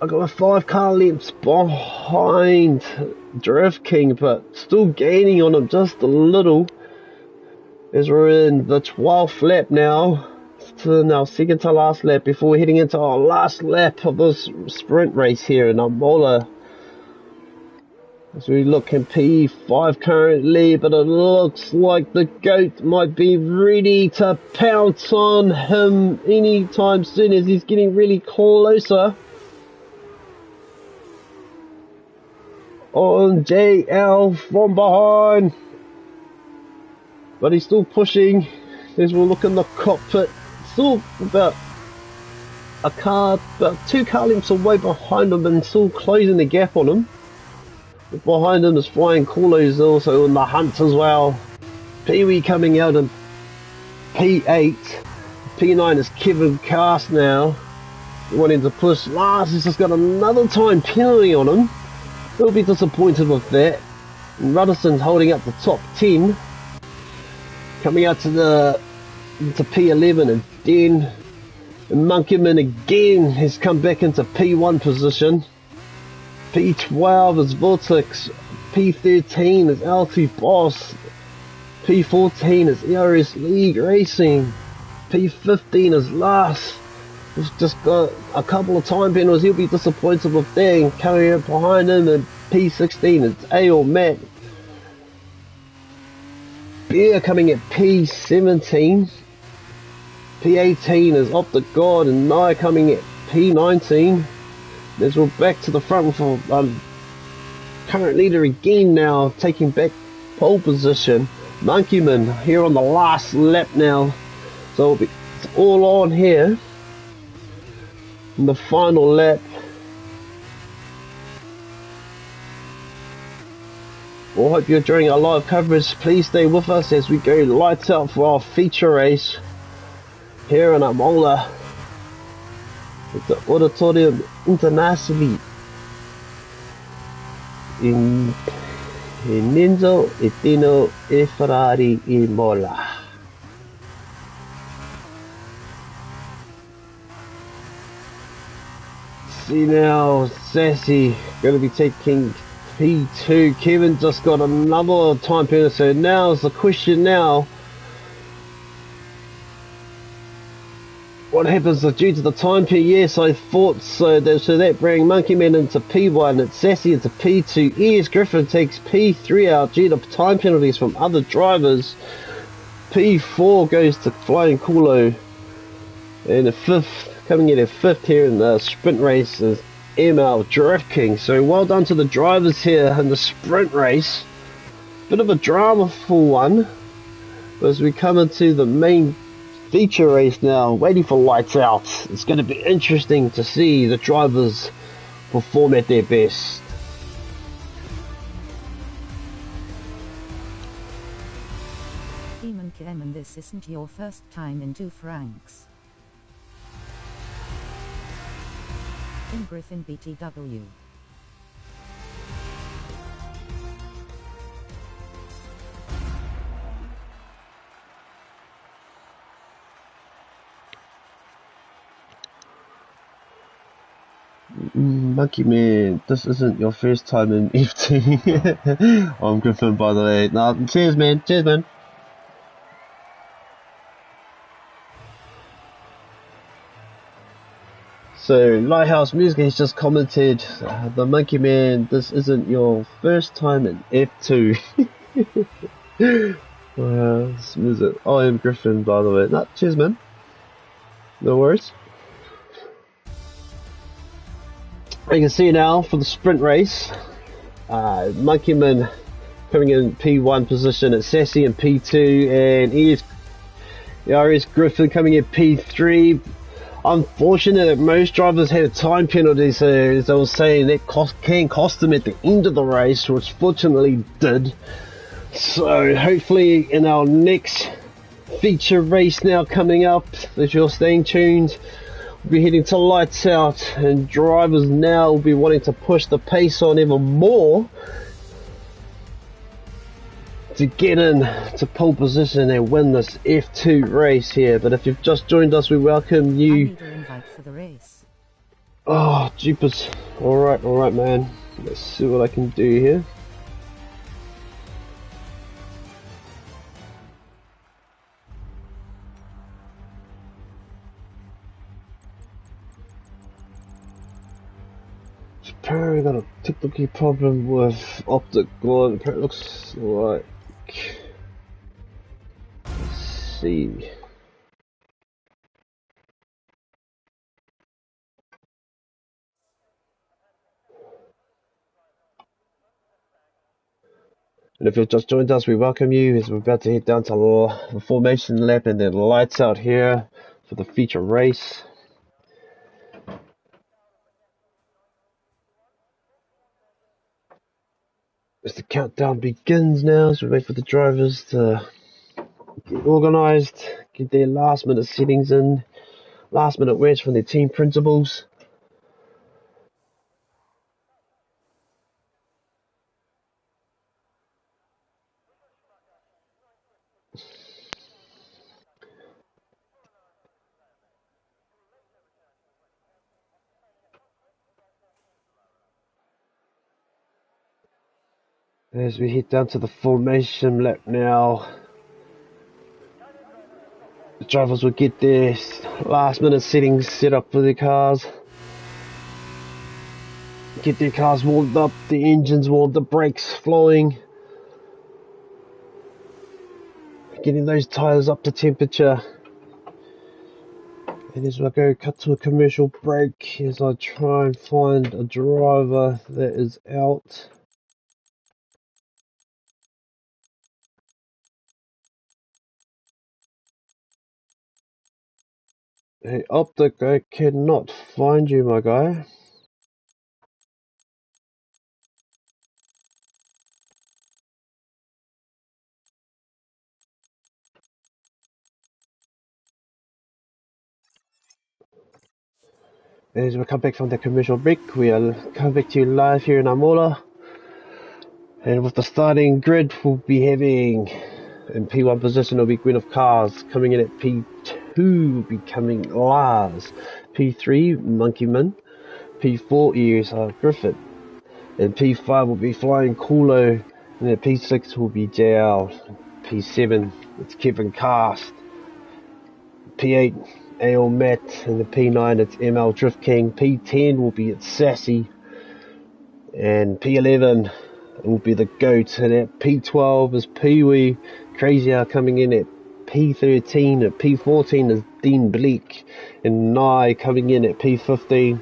I got 5 car lengths behind Drift King, but still gaining on him just a little. As we're in the 12th lap now, to our second to last lap before we're heading into our last lap of this sprint race here in Imola. As we look in P5 currently, but it looks like the GOAT might be ready to pounce on him anytime soon, as he's getting really closer on JL from behind. But he's still pushing. As we look in the cockpit, still about 2 car lengths away behind him, and still closing the gap on him. Behind him is Flying Kulo, who's also in the hunt as well. Pee-wee coming out in P8. P9 is Kevin Cast now, wanting to push. Lars has just got another time penalty on him. He'll be disappointed with that. And Ruddison's holding up the top 10. Coming out to P11 again. And Monkeyman again has come back into P1 position. P12 is Vortex. P13 is L2 Boss. P14 is ERS Racing. P15 is Last. We've just got a couple of time penalties. He'll be disappointed with that. And coming up behind him in P16 is A or Matt. Bear coming at P17. P18 is Up the God, and Nye coming at P19. As we're back to the front for current leader again now, taking back pole position. Monkeyman here on the last lap now. So it's all on here in the final lap. Well, I hope you're enjoying our live coverage. Please stay with us as we go lights out for our feature race here in Imola at the Auditorium Internazionale in Enzo e Tino e Ferrari Imola. See now, Sassy going to be taking P2. Kevin just got another time penalty, so now is the question now. what happens is due to the time period? Yes, I thought so. That bring Monkeyman into P1, it's Sassy into P2. ERS Griffin takes P3 out due to time penalties from other drivers. P4 goes to Flying Kulo. And the fifth, coming in at fifth here in the sprint race is ML Drift King. So well done to the drivers here in the sprint race. Bit of a dramaful one, as we come into the main feature race now, waiting for lights out. It's going to be interesting to see the drivers perform at their best. Demon, this isn't your first time in 2 francs. In Griffin BTW. Monkey Man, this isn't your first time in FT. I'm Griffin, by the way. Nah, cheers, man. Cheers, man. So, Lighthouse Music has just commented, the Monkey Man, this isn't your first time in F2. Is it? I am Griffin, by the way. Nah, cheers, man. No worries. You can see now for the sprint race, Monkeyman coming in P1 position at Sassy in P2, and ERS Griffin coming in P3. Unfortunate that most drivers had a time penalty, so as I was saying, that can cost them at the end of the race, which fortunately did. So hopefully in our next feature race now coming up, if you're staying tuned, we'll be heading to lights out, and drivers now will be wanting to push the pace on even more to get in to pole position and win this F2 race here. But if you've just joined us, we welcome you. I need an invite for the race. Oh, jeepers. Alright, man. Let's see what I can do here. Apparently got a technical problem with optical. Apparently it looks like, let's see. And if you've just joined us, we welcome you as we're about to head down to the formation lap and then lights out here for the feature race. As the countdown begins now, as we wait for the drivers to get organised, get their last minute settings in, last minute words from their team principals. As we head down to the formation lap now, the drivers will get their last minute settings set up for their cars. Get their cars warmed up, the engines warmed, the brakes flowing. Getting those tyres up to temperature. And as I go cut to a commercial break, as I try and find a driver that is out. Hey, Optic, I cannot find you, my guy. As we come back from the commercial break, we are coming back to you live here in Imola. And with the starting grid, we'll be having in P1 position will be Gwen of Cars. Coming in at P2 will be coming Lars. P3 Monkeyman. P4 ERS Griffin. And P5 will be Flying Kulo. And at P6 will be JL. P7 it's Kevin Cast. P8 AL Matt. In the P9 it's ML Drift King. P10 will be at Sassy. And P11 will be the GOAT. And at P12 is Pee-wee. Crazy are coming in at P13. At P14 is Dean Bleak. And Nye coming in at P15.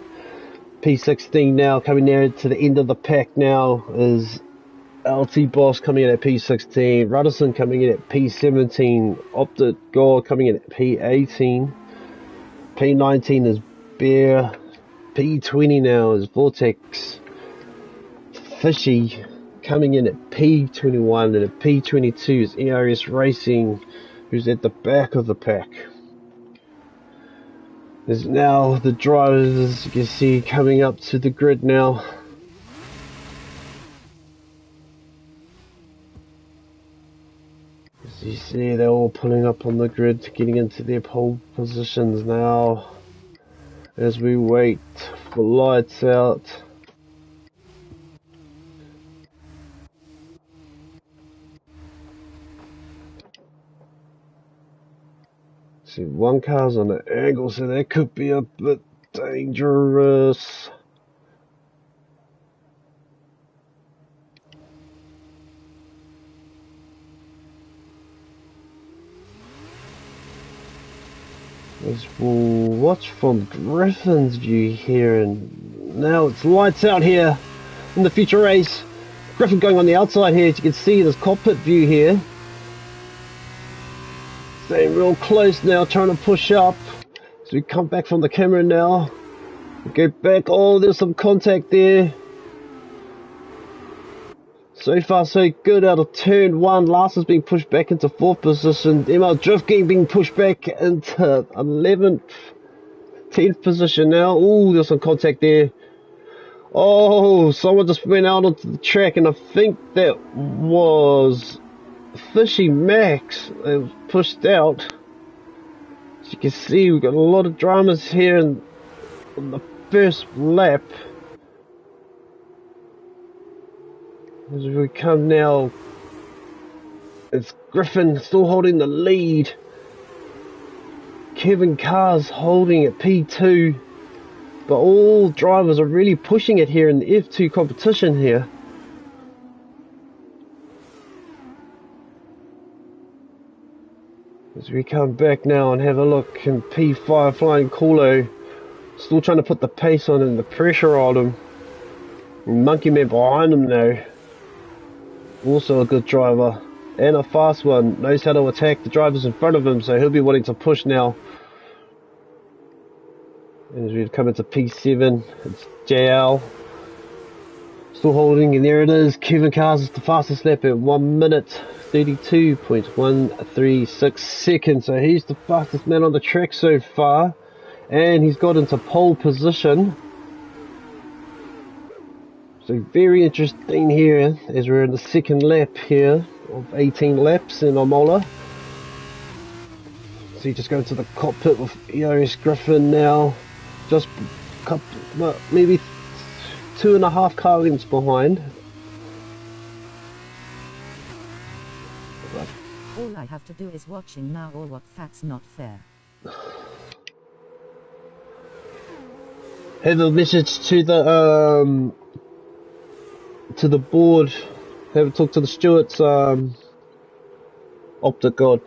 P16 now coming near to the end of the pack now is LT Boss coming in at P16, Ruddison coming in at P17, Opted God coming in at P18, P19 is Bear, P20 now is Vortex, Fishy coming in at P21, and at P22 is ERS Racing, who's at the back of the pack. There's now the drivers, as you can see, coming up to the grid now. As you see, they're all pulling up on the grid, getting into their pole positions now. As we wait for lights out. See, one car's on an angle, so that could be a bit dangerous. As we'll watch from Griffin's view here, and now it's lights out here in the future race. Griffin going on the outside here, as you can see this cockpit view here. Staying real close now, trying to push up. So we come back from the camera now. We go back, oh, there's some contact there. So far so good out of turn 1. Last has been pushed back into 4th position. ML Drift King being pushed back into 11th, 10th position now. Oh, there's some contact there. Oh, someone just went out onto the track, and I think that was Fishy Max. It was pushed out. As you can see, we've got a lot of dramas here on the first lap. As we come now, it's Griffin still holding the lead. Kevin Carr's holding at P2. But all drivers are really pushing it here in the F2 competition here. As we come back now and have a look in P5, Flying Colo. Still trying to put the pace on and the pressure on him. Monkey Man behind him now. Also a good driver. And a fast one. Knows how to attack the drivers in front of him, so he'll be wanting to push now. As we come into P7, it's JL. Still holding, and there it is. Kevin Carr's is the fastest lap at 1 minute 32.136 seconds. So he's the fastest man on the track so far. And he's got into pole position. So very interesting here as we're in the second lap here of 18 laps in Imola. So you just go into the cockpit with ERS Griffin now. Just a couple, well, maybe 2.5 car lengths behind. All I have to do is watching now, or what? That's not fair. Have a message to the board. Have a talk to the stewards. Optic God.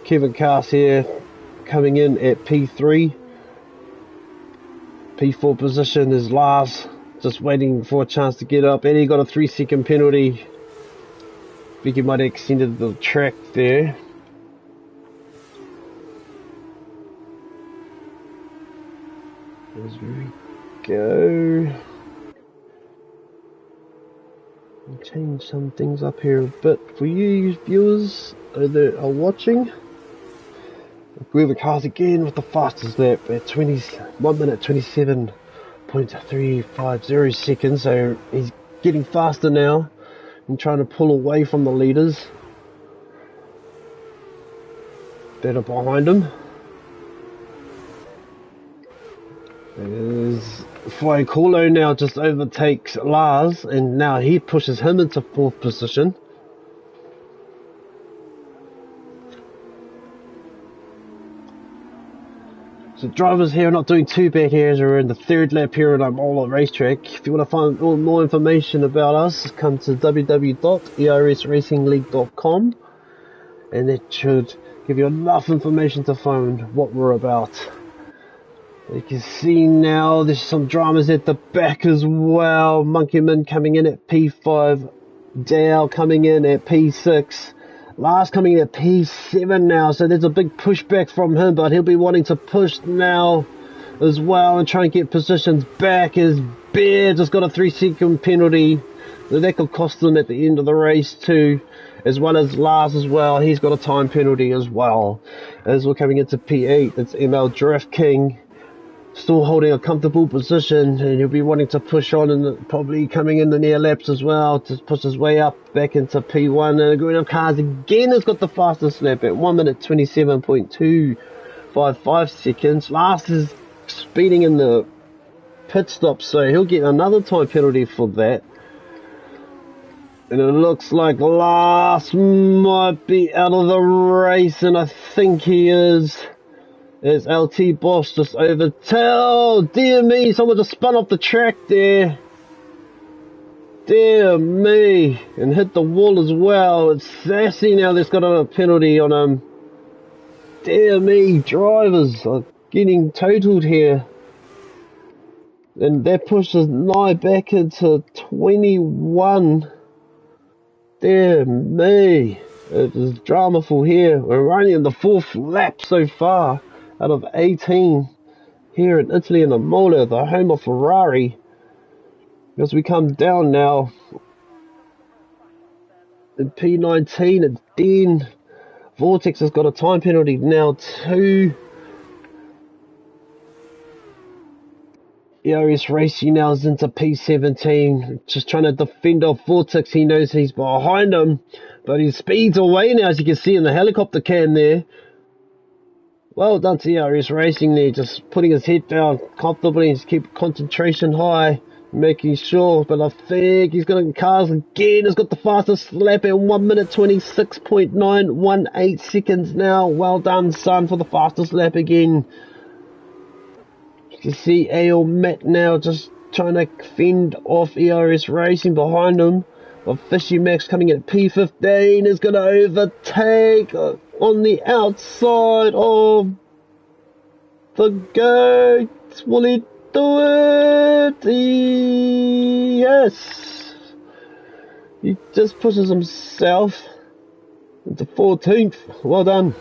Kevin Carr's here, coming in at P3. P4 position is Lars, just waiting for a chance to get up, and he got a 3-second penalty. I think he might have extended the track there. As we go. I'll change some things up here a bit for you viewers that are watching. Whoever cars again with the fastest lap at 1 minute 27.350 seconds, so he's getting faster now and trying to pull away from the leaders that are behind him. There's Fuencolo now just overtakes Lars, and now he pushes him into 4th position. So drivers here are not doing too bad here as we're in the 3rd lap here at Imola racetrack. If you want to find more information about us, come to www.ersracingleague.com, and it should give you enough information to find what we're about. You can see now there's some dramas at the back as well. Monkeyman coming in at P5, Dow coming in at P6, Lars coming in at P7 now, so there's a big pushback from him, but he'll be wanting to push now as well and try and get positions back as Bear just got a 3-second penalty. That could cost them at the end of the race too, as well as Lars as well. He's got a time penalty as well. As we're coming into P8, it's ML Drift King. Still holding a comfortable position, and he'll be wanting to push on and probably coming in the near laps as well to push his way up back into P1. And Green Up Cars again has got the fastest lap at 1 minute 27.255 seconds. Last is speeding in the pit stop, so he'll get another time penalty for that. And it looks like Last might be out of the race, and I think he is. As LT Boss just overtailed. Dear me, someone just spun off the track there. Dear me. And hit the wall as well. It's Sassy now that's got a penalty on him. Dear me, drivers are getting totaled here. And that pushes Nye back into 21. Dear me. It is dramaful here. We're only in the 4th lap so far out of 18 here in Italy in Imola, the home of Ferrari. As we come down now in P19, it's Den. Vortex has got a time penalty now too. ERS Racing now is into P17, just trying to defend off Vortex. He knows he's behind him, but he speeds away now, as you can see in the helicopter cam there. Well done to ERS Racing there, just putting his head down comfortably and just keep concentration high, making sure. But I think he's got cars again. He's got the fastest lap at 1 minute 26.918 seconds now. Well done, son, for the fastest lap again. You can see AL Matt now just trying to fend off ERS Racing behind him. But Fishy Max coming in at P15 is going to overtake on the outside of the goat. Will he do it? Yes. He just pushes himself into 14th. Well done.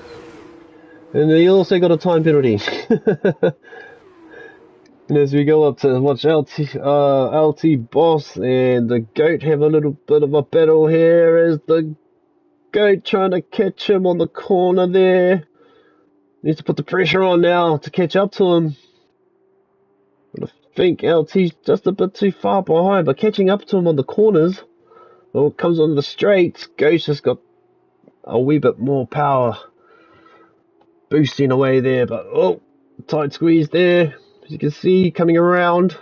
And he also got a time penalty. And as we go up to watch LT Boss and the goat have a little bit of a battle here, as the goat trying to catch him on the corner there. Needs to put the pressure on now to catch up to him. But I think LT's just a bit too far behind, but catching up to him on the corners. Well, it comes on the straights. Goat's just got a wee bit more power boosting away there, but oh, tight squeeze there. As you can see, coming around.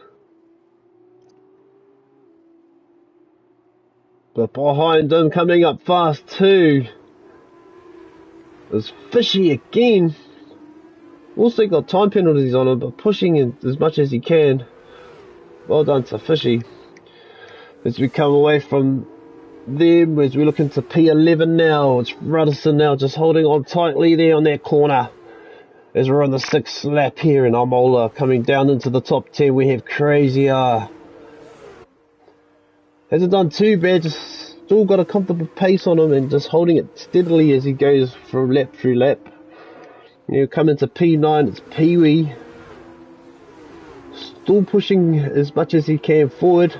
But behind him, coming up fast too, is Fishy again. Also got time penalties on him, but pushing as much as he can. Well done to Fishy. As we come away from them, as we look into P11 now, it's Ruddison now just holding on tightly there on that corner. As we're on the 6th lap here in Imola, coming down into the top 10, we have Crazy R. Hasn't done too bad, just still got a comfortable pace on him and just holding it steadily as he goes from lap through lap. You come into P9, it's Pee-wee. Still pushing as much as he can forward.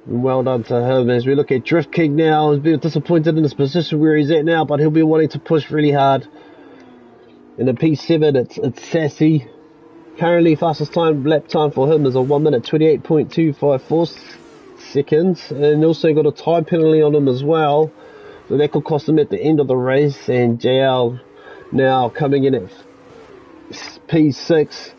And well done to him. As we look at Drift King now, he's a bit disappointed in his position where he's at now, but he'll be wanting to push really hard. In the P7, it's Sassy. Currently, fastest lap time for him is a 1 minute 28.254 seconds. And also got a time penalty on him as well. So that could cost him at the end of the race. And JL now coming in at P6.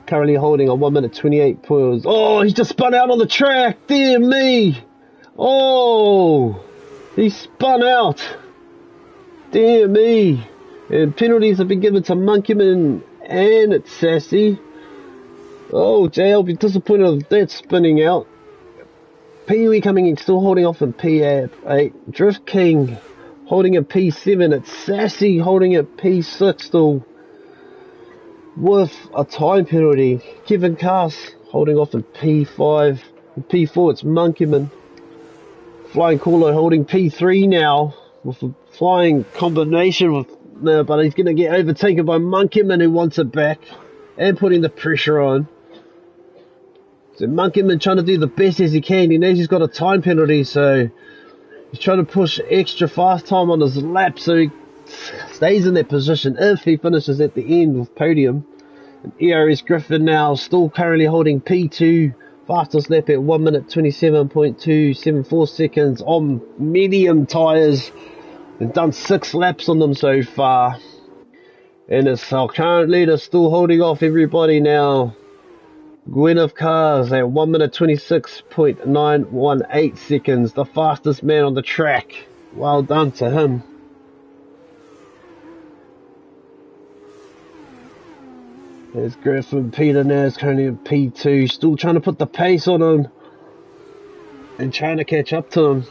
currently holding a 1 minute 28 points. Oh, he's just spun out on the track. Dear me. Oh, he spun out. Dear me. And penalties have been given to Monkeyman and it's Sassy. Oh, Jay, I'll be disappointed with that spinning out. Pee-wee coming in, still holding off in P8. Drift King holding at P7. It's Sassy holding at P6 still with a time penalty. Kevin Cass holding off in P5. In P4 it's Monkeyman. Flying Colo holding P3 now with a flying combination with but he's going to get overtaken by Monkeyman who wants it back and putting the pressure on. So Monkeyman trying to do the best as he can. He knows he's got a time penalty, so he's trying to push extra fast time on his lap so he stays in that position if he finishes at the end with podium. And ERS Griffin now still currently holding P2, fastest lap at 1 minute 27.274 seconds on medium tyres. They've done 6 laps on them so far. And it's our current leader still holding off everybody now. Gwyneth Cars at 1 minute 26.918 seconds, the fastest man on the track. Well done to him. There's Griffin Peter now, is currently in P2, still trying to put the pace on him and trying to catch up to him.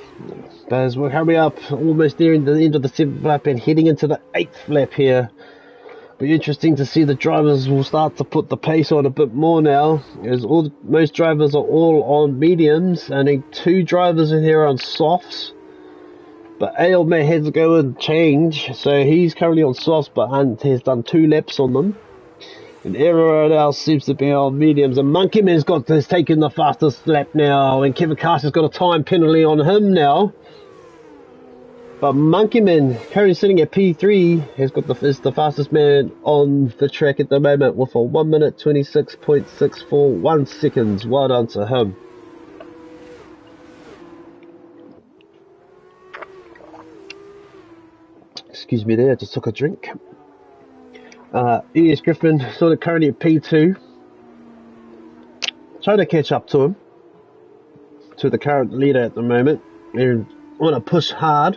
But as we're coming up, almost nearing the end of the 7th lap and heading into the 8th lap here. Be interesting to see the drivers will start to put the pace on a bit more now, as most drivers are all on mediums. Only 2 drivers in here are on softs, but Ale may have to go and change, so he's currently on softs but has done 2 laps on them. And everyone else seems to be on mediums, and Monkeyman's has taken the fastest lap now, and Kevin Cass has got a time penalty on him now. But Monkeyman, currently sitting at P3, is the fastest man on the track at the moment with a 1 minute 26.641 seconds. Well done to him. Excuse me there, I just took a drink. ES Griffin sort of currently at P2. Trying to catch up to him, to the current leader at the moment. And want to push hard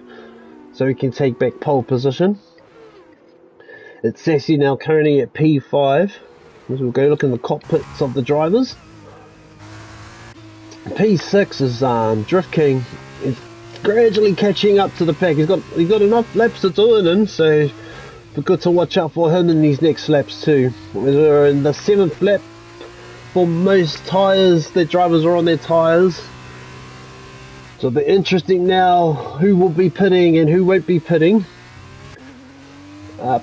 so he can take back pole position. It's Sassy now currently at P5. As we'll go look in the cockpits of the drivers. P6 is Drift King. He's gradually catching up to the pack. He's got enough laps to do it in, so we're good to watch out for him in these next laps too. We're in the 7th lap for most tyres. The drivers are on their tyres. So it'll be interesting now who will be pitting and who won't be pitting.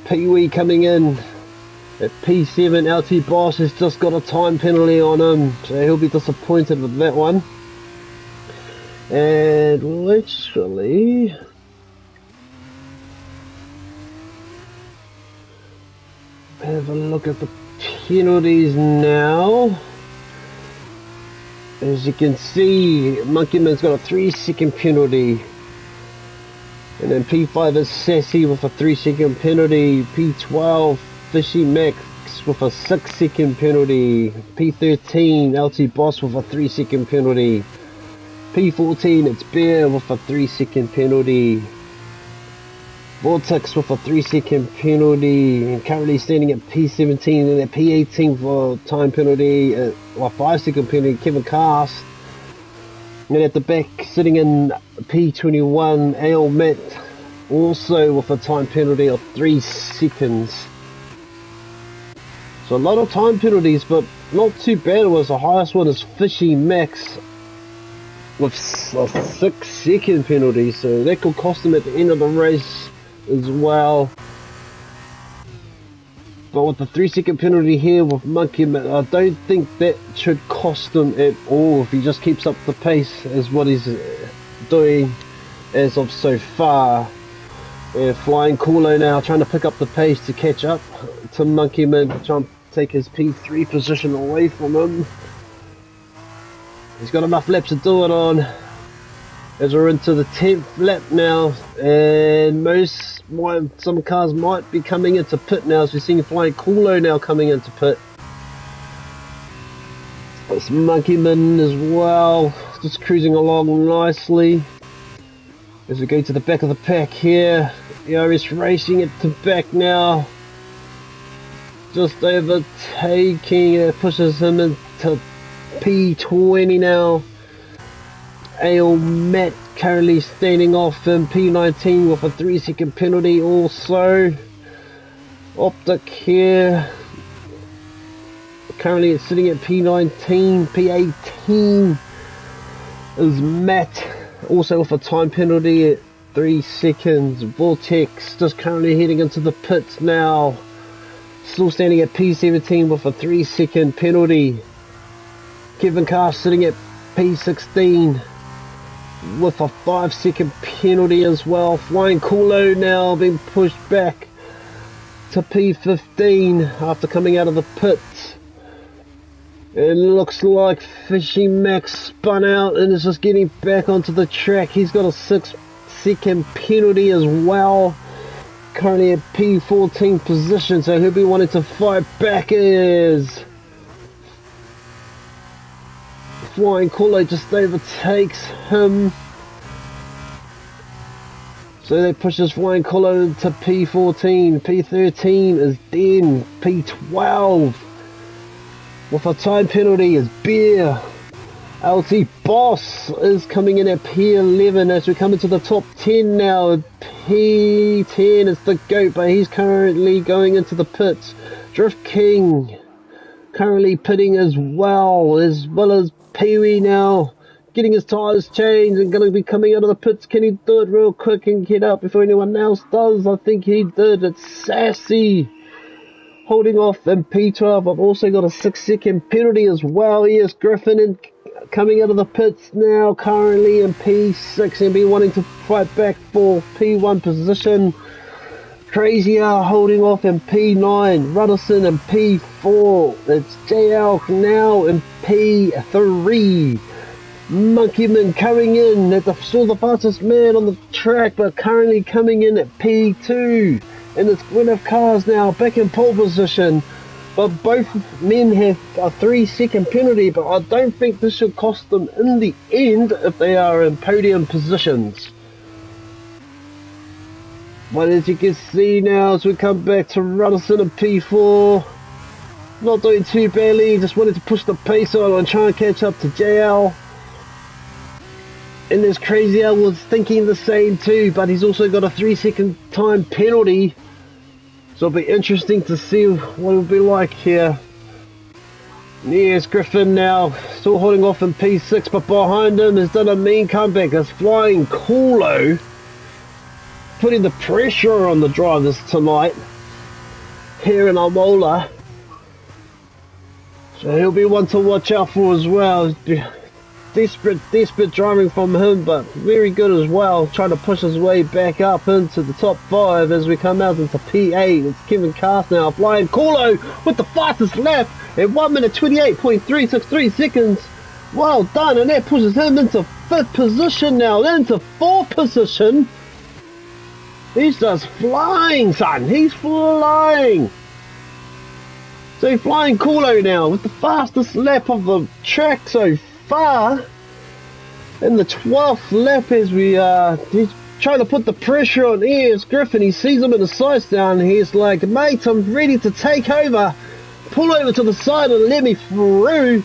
Pee-wee coming in at P7. LT Boss has just got a time penalty on him, so he'll be disappointed with that one. And literally have a look at the penalties now. As you can see, Monkeyman's got a 3-second penalty. And then P5 is Sassy with a 3-second penalty. P12, Fishy Max with a 6-second penalty. P13, LT Boss with a 3-second penalty. P14, it's Bear with a 3-second penalty. Vortex with a 3-second penalty, and currently standing at P17 and at P18 for time penalty, a 5-second penalty, Kevin Cass. And at the back, sitting in P21, Ale Matt, also with a time penalty of 3 seconds. So a lot of time penalties, but not too bad. It was the highest one is Fishy Max with a 6-second penalty, so that could cost him at the end of the race as well. But with the 3-second penalty here with Monkeyman, I don't think that should cost him at all if he just keeps up the pace as what he's doing as of so far. Flying Colo now trying to pick up the pace to catch up to Monkeyman, trying to take his P3 position away from him. He's got enough laps to do it on, as we're into the 10th lap now, and some cars might be coming into pit now, as we're seeing Flying Colo now coming into pit. It's Monkeyman as well, just cruising along nicely. As we go to the back of the pack here, ERS Racing at the back now. Just overtaking, it pushes him into P20 now. Ale Matt currently standing off in P19 with a 3-second penalty also. Optic here. Currently it's sitting at P19, P18 is Matt, also with a time penalty at 3 seconds. Vortex just currently heading into the pits now, still standing at P17 with a 3-second penalty. Kevin Carr sitting at P16 with a 5-second penalty as well. Flying Kulo now being pushed back to P15 after coming out of the pits. It looks like Fishy Max spun out and is just getting back onto the track. He's got a 6-second penalty as well. Currently at P14 position, so he'll be wanting to fight back as Flying Kulo just overtakes him. So they pushes Flying Kulo into P14. P13 is Den. P12 with a time penalty is Beer. LT Boss is coming in at P11 as we come into the top 10 now. P10 is the GOAT, but he's currently going into the pits. Drift King currently pitting as well as Pee-wee now getting his tyres changed and going to be coming out of the pits. Can he do it real quick and get up before anyone else does? I think he did. It's Sassy holding off in P12. I've also got a 6-second penalty as well. Yes, Griffin and coming out of the pits now, currently in P6 and be wanting to fight back for P1 position. Crazy R holding off in P9, Ruddison in P4. It's JL now in P3. Monkeyman coming in at still the fastest man on the track, but currently coming in at P2. And it's Gwyneth Cars now back in pole position. But both men have a 3-second penalty, but I don't think this should cost them in the end if they are in podium positions. But as you can see now, as we come back to Ruddison and P4, not doing too badly, just wanted to push the pace on and try and catch up to JL. And this Crazy L was thinking the same too, but he's also got a 3-second time penalty. So it'll be interesting to see what it'll be like here. Here's Griffin now, still holding off in P6, but behind him has done a mean comeback. It's Flying Kulo, putting the pressure on the drivers tonight here in Imola. So he'll be one to watch out for as well. Desperate driving from him, but very good as well, trying to push his way back up into the top 5 as we come out into P8. It's Kevin Cast now, Flying Kulo with the fastest lap at 1 minute 28.363 seconds. Well done, and that pushes him into 5th position now, into 4th position. He's just flying, son, he's flying. So Flying Kulo now with the fastest lap of the track so far. In the 12th lap as he's trying to put the pressure on ERS Griffin. He sees him in the sights down and he's like, mate, I'm ready to take over. Pull over to the side and let me through.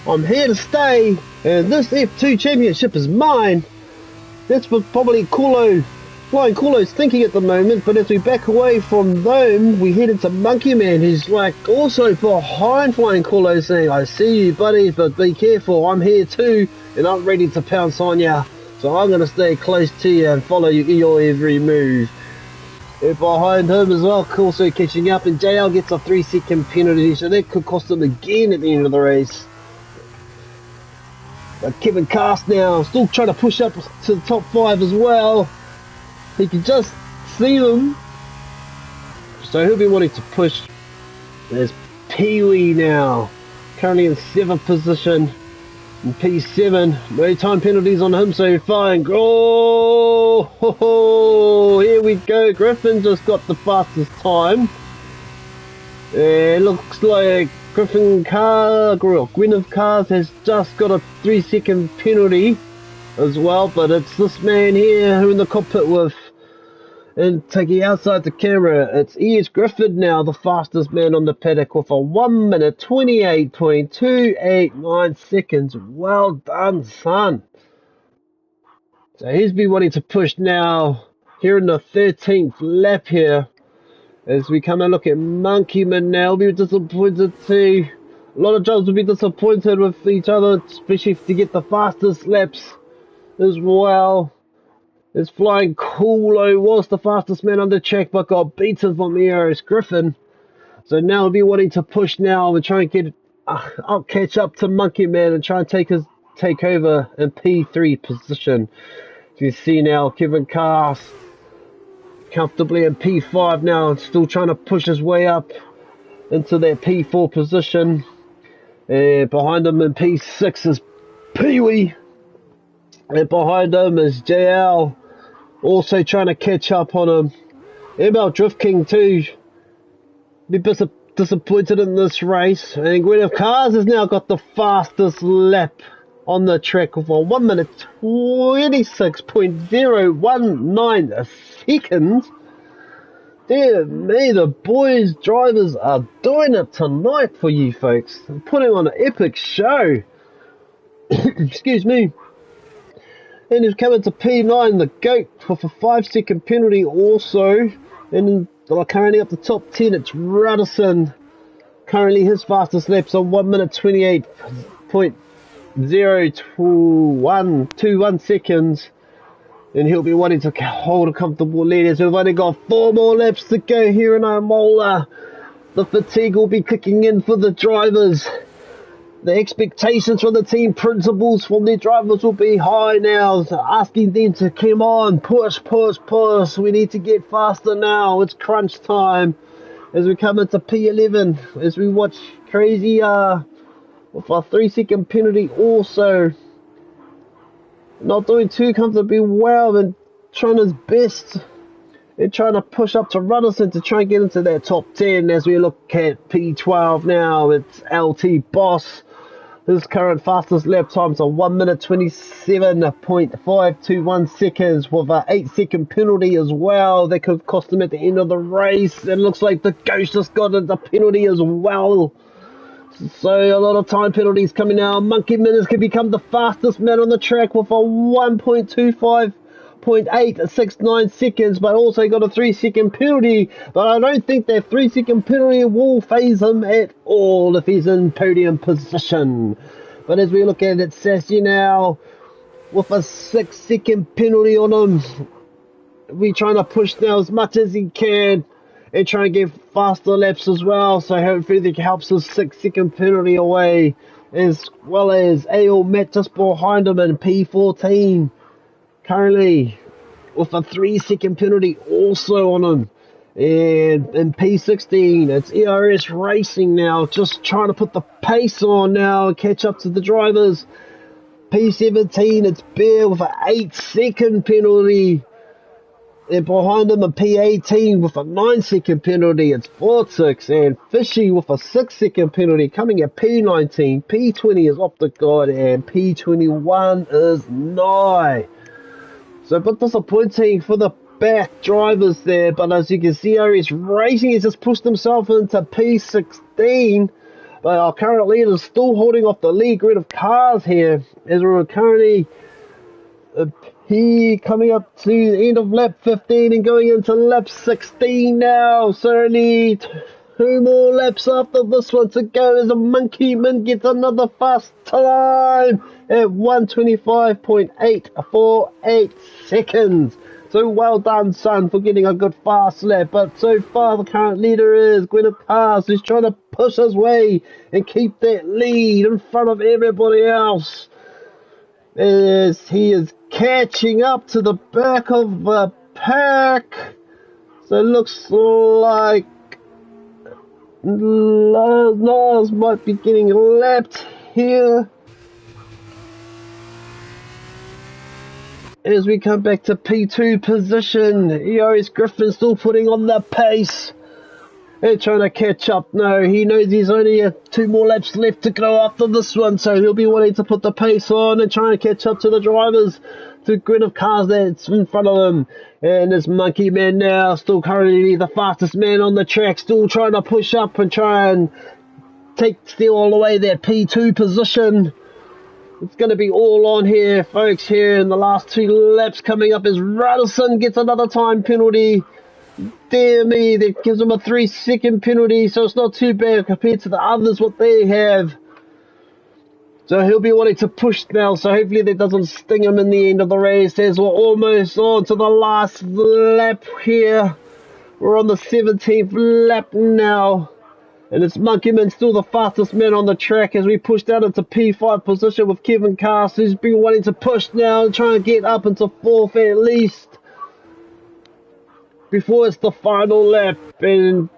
I'm here to stay and this F2 championship is mine. That's what probably Flying Kulo's thinking at the moment, but as we back away from them, we head into Monkeyman, who's like also behind Flying Kulo, saying, I see you buddy, but be careful, I'm here too, and I'm ready to pounce on ya, so I'm going to stay close to you and follow you in your every move. And behind him as well, also catching up, and JL gets a 3-second penalty, so that could cost him again at the end of the race. But Kevin Cast now, still trying to push up to the top 5 as well. He can just see them, so he'll be wanting to push. There's Pee-wee now, currently in 7th position in P7. No time penalties on him so far. And oh, here we go. Griffin just got the fastest time. It looks like Gwyneth Cars has just got a 3-second penalty as well, but it's this man here who in the cockpit with, and taking outside the camera, it's ERS Griffin now, the fastest man on the paddock with a 1 minute 28.289 seconds. Well done, son. So he's been wanting to push now here in the 13th lap here. As we come and look at Monkeyman now, we'll be disappointed too. A lot of drivers will be disappointed with each other, especially to get the fastest laps as well. As Flying Coolo was the fastest man on the track, but got beaten from ERS Griffin. So now he'll be wanting to push now and try and get catch up to Monkeyman and try and take over in P3 position. As you see now, Kevin Cars comfortably in P5 now, still trying to push his way up into that P4 position. Behind him in P6 is Pee-wee. And behind him is JL, also trying to catch up on him. ML Drift King too, be disappointed in this race. And Gwyneth Cars has now got the fastest lap on the track with a 1 minute 26.019 seconds. Dear me, the boys drivers are doing it tonight for you folks. They're putting on an epic show. Excuse me. And he's coming to P9, the GOAT, with a 5-second penalty also. And currently up the top 10, it's Ruddison. Currently his fastest lap's on 1 minute 28.021 seconds. And he'll be wanting to hold a comfortable lead as we've only got 4 more laps to go here in Imola. The fatigue will be kicking in for the drivers. The expectations from the team principals from their drivers will be high now, asking them to come on, push. We need to get faster now. It's crunch time as we come into P11, as we watch Crazy with a 3-second penalty also. Not doing too comfortably well and trying his best and trying to push up to Ruddison to try and get into that top 10. As we look at P12 now, it's LT Boss. His current fastest lap times are 1 minute 27.521 seconds with an 8-second penalty as well. That could cost him at the end of the race. It looks like the Ghost just got a penalty as well. So a lot of time penalties coming now. Monkey Minutes can become the fastest man on the track with a 1.25.869 seconds, but also got a 3-second penalty. But I don't think that 3-second penalty will phase him at all if he's in podium position. But as we look at it, Sassy now with a 6-second penalty on him. We're trying to push now as much as he can and try and get faster laps as well, so hopefully that helps his 6-second penalty away, as well as AL Matt just behind him in P14 currently with a 3-second penalty also on him. And in P16 it's ERS Racing now, just trying to put the pace on now and catch up to the drivers. P17 it's Bear with an 8-second penalty. And behind him a P18 with a 9-second penalty, it's Vortex, and Fishy with a 6-second penalty coming at P19. P20 is off the guide and P21 is nigh. So a bit disappointing for the back drivers there, but as you can see, ERS Racing has just pushed himself into P16. But our current leader is still holding off the lead grid of cars here, as we're currently he coming up to the end of lap 15 and going into lap 16 now. So only 2 more laps after this one to go as a Monkeyman gets another fast time at 125.848 seconds. So well done, son, for getting a good fast lap. But so far the current leader is Gwyneth Cars, who's trying to push his way and keep that lead in front of everybody else, as he is catching up to the back of the pack. So it looks like Lars might be getting lapped here. As we come back to P2 position, ERS Griffin still putting on the pace They're trying to catch up. No, he knows he's only 2 more laps left to go after this one, so he'll be wanting to put the pace on and try and catch up to the drivers, to grid of cars that's in front of him. And this Monkey Man now, still currently the fastest man on the track, still trying to push up and try and steal all the way that P2 position. It's going to be all on here, folks, here in the last 2 laps coming up as Radisson gets another time penalty. Dear me, that gives him a 3-second penalty, so it's not too bad compared to the others what they have. So he'll be wanting to push now, so hopefully that doesn't sting him in the end of the race, as we're almost on to the last lap here. We're on the 17th lap now, and it's Monkeyman still the fastest man on the track as we push down into P5 position with Kevin Cast, who's been wanting to push now and try and get up into 4th at least before it's the final lap. And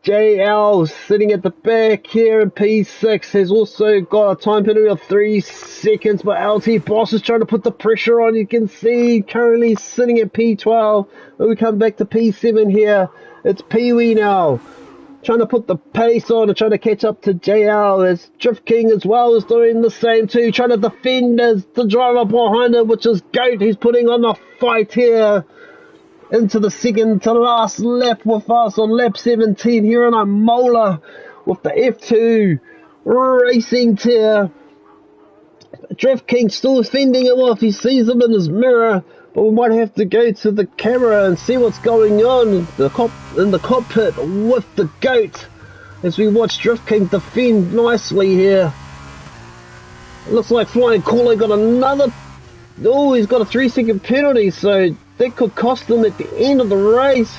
JL sitting at the back here in P6 has also got a time penalty of 3 seconds, but LT Boss is trying to put the pressure on. You can see currently sitting at P12. When we come back to P7 here, it's Pee-wee now, trying to put the pace on and trying to catch up to JL, as Drift King as well is doing the same too, trying to defend as the driver behind him, which is Goat. He's putting on a fight here into the second to last lap with us on lap 17 here in Imola with the F2 Racing tier. Drift King still fending him off. He sees him in his mirror, but we might have to go to the camera and see what's going on in the cockpit with the Goat as we watch Drift King defend nicely here. It looks like Flying Cooler got another. Oh, he's got a 3-second penalty, so that could cost them at the end of the race.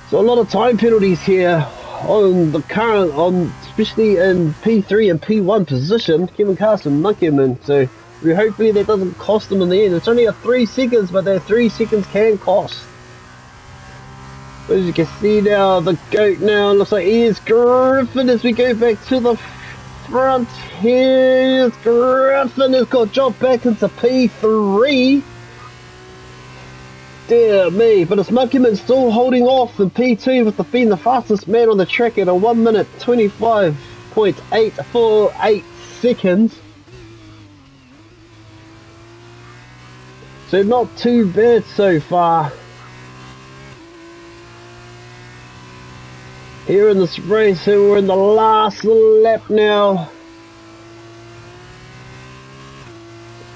So a lot of time penalties here on the current, especially in P3 and P1 position, Kevin Cast and Monkeyman. So hopefully that doesn't cost them in the end. It's only a 3 seconds, but that 3 seconds can cost. But as you can see now, the Goat now looks like ERS Griffin as we go back to the front here. Griffin has got dropped back into P3. Dear me, but it's Monkeyman still holding off in P2 with being the fastest man on the track at a 1 minute 25.848 seconds. So not too bad so far here in this race. And we're in the last lap now.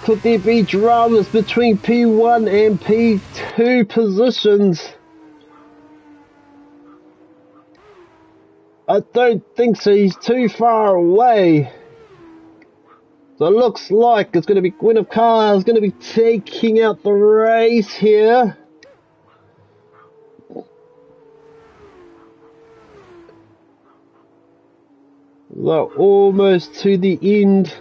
Could there be dramas between P1 and P2 positions? I don't think so. He's too far away. So it looks like it's going to be Gwyneth Carr is going to be taking out the race here. They're almost to the end.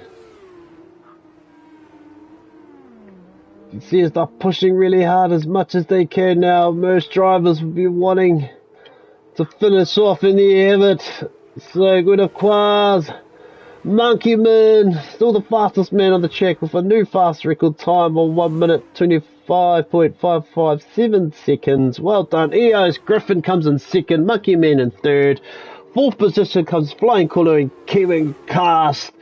You can see as they're pushing really hard as much as they can now. Most drivers will be wanting to finish off in the air, but so good of Quaz. Monkeyman, still the fastest man on the track with a new fast record time of 1 minute 25.557 seconds. Well done. ERS Griffin comes in second, Monkeyman in third. Fourth position comes Flying Cooler, and Kevin Cast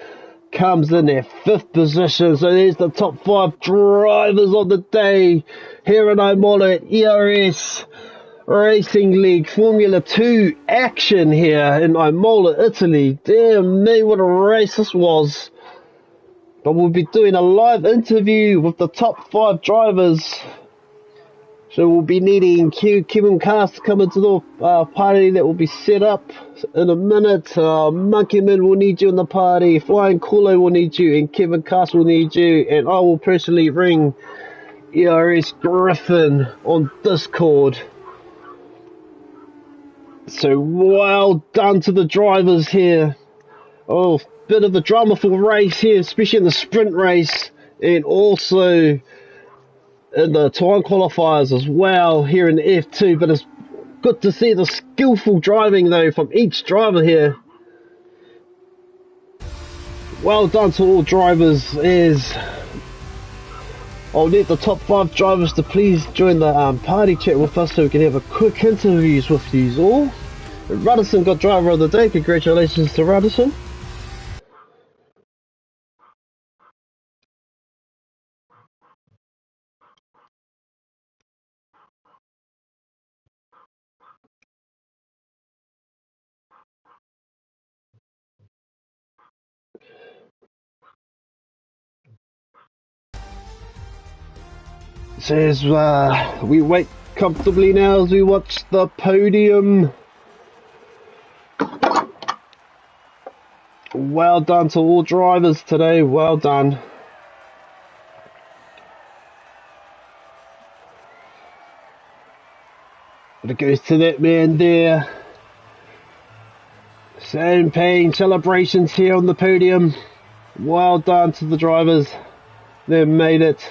comes in at 5th position. So there's the top 5 drivers on the day here in Imola at ERS Racing League Formula 2 action here in Imola, Italy. Dear me, what a race this was. But we'll be doing a live interview with the top 5 drivers. So we'll be needing Kevin Cast to come into the party that will be set up in a minute. Monkeyman will need you in the party. Flying Cooler will need you. And Kevin Cast will need you. And I will personally ring ERS Griffin on Discord. So well done to the drivers here. Oh, bit of a dramaful race here, especially in the sprint race. And also in the time qualifiers as well here in the F2, but it's good to see the skillful driving though from each driver here. Well done to all drivers. I'll need the top 5 drivers to please join the party chat with us so we can have a quick interviews with you all. Radisson got driver of the day. Congratulations to Radisson. Says we wait comfortably now as we watch the podium. Well done to all drivers today, well done. And it goes to that man there. Champagne celebrations here on the podium. Well done to the drivers. They made it.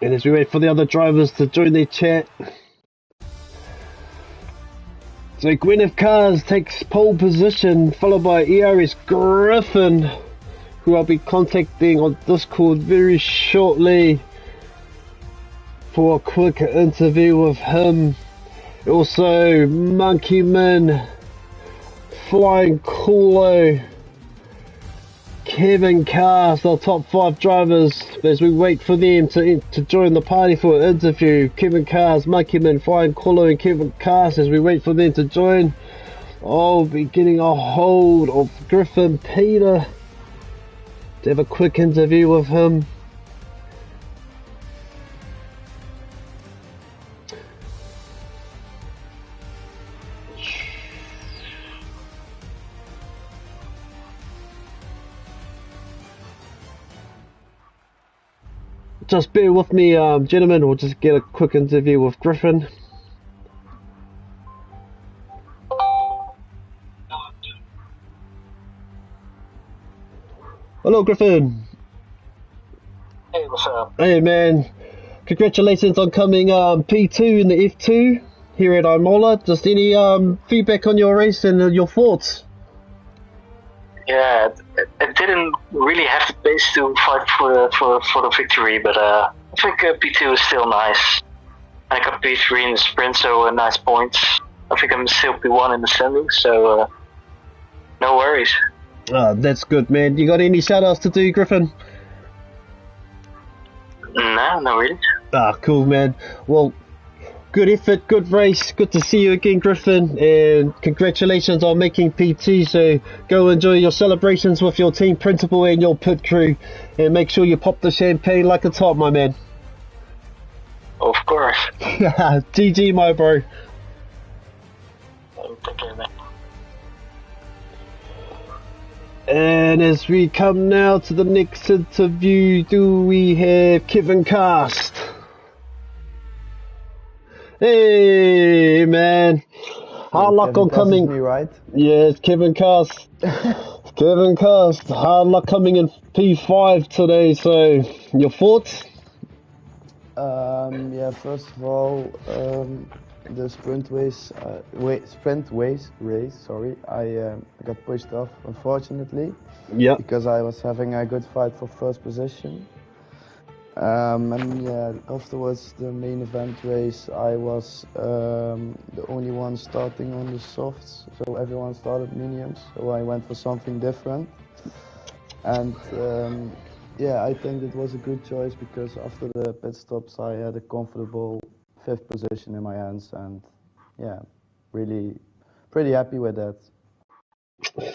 And as we wait for the other drivers to join their chat. So Gwyneth Cars takes pole position, followed by ERS Griffin, who I'll be contacting on Discord very shortly for a quick interview with him. Also Monkeyman, Flying Coolo, Kevin Cars, the top 5 drivers as we wait for them to join the party for an interview. Kevin Cars, Monkeyman, Flying Coolo and Kevin Cars as we wait for them to join. I'll be getting a hold of Griffin Peter to have a quick interview with him. Just bear with me, gentlemen, we'll just get a quick interview with Griffin. Hello, Griffin. Hey, what's up? Hey, man. Congratulations on coming P2 in the F2 here at Imola. Just any feedback on your race and your thoughts? Yeah, it didn't really have the pace to fight for the victory, but I think P2 is still nice. I got P3 in the sprint, so nice points. I think I'm still P1 in the standings, so no worries. That's good, man. You got any shout-outs to do, Griffin? No, not really. Cool, man. Well, good effort, good race. Good to see you again, Griffin. And congratulations on making P2. So go enjoy your celebrations with your team principal and your pit crew. And make sure you pop the champagne like a top, my man. Of course. GG, my bro. Take care, man. And as we come now to the next interview, do we have Kevin Cast? Hey, man. Hard luck on coming. Me, right? Yeah, it's Kevin Cast. Kevin Cast. Hard luck coming in P5 today. So, your thoughts? Yeah, first of all, the sprint race, sorry, I got pushed off, unfortunately. Yeah. Because I was having a good fight for first position. And yeah, afterwards the main event race, I was the only one starting on the softs, so everyone started mediums, so I went for something different. And yeah, I think it was a good choice because after the pit stops I had a comfortable 5th position in my hands, and yeah, really pretty happy with that.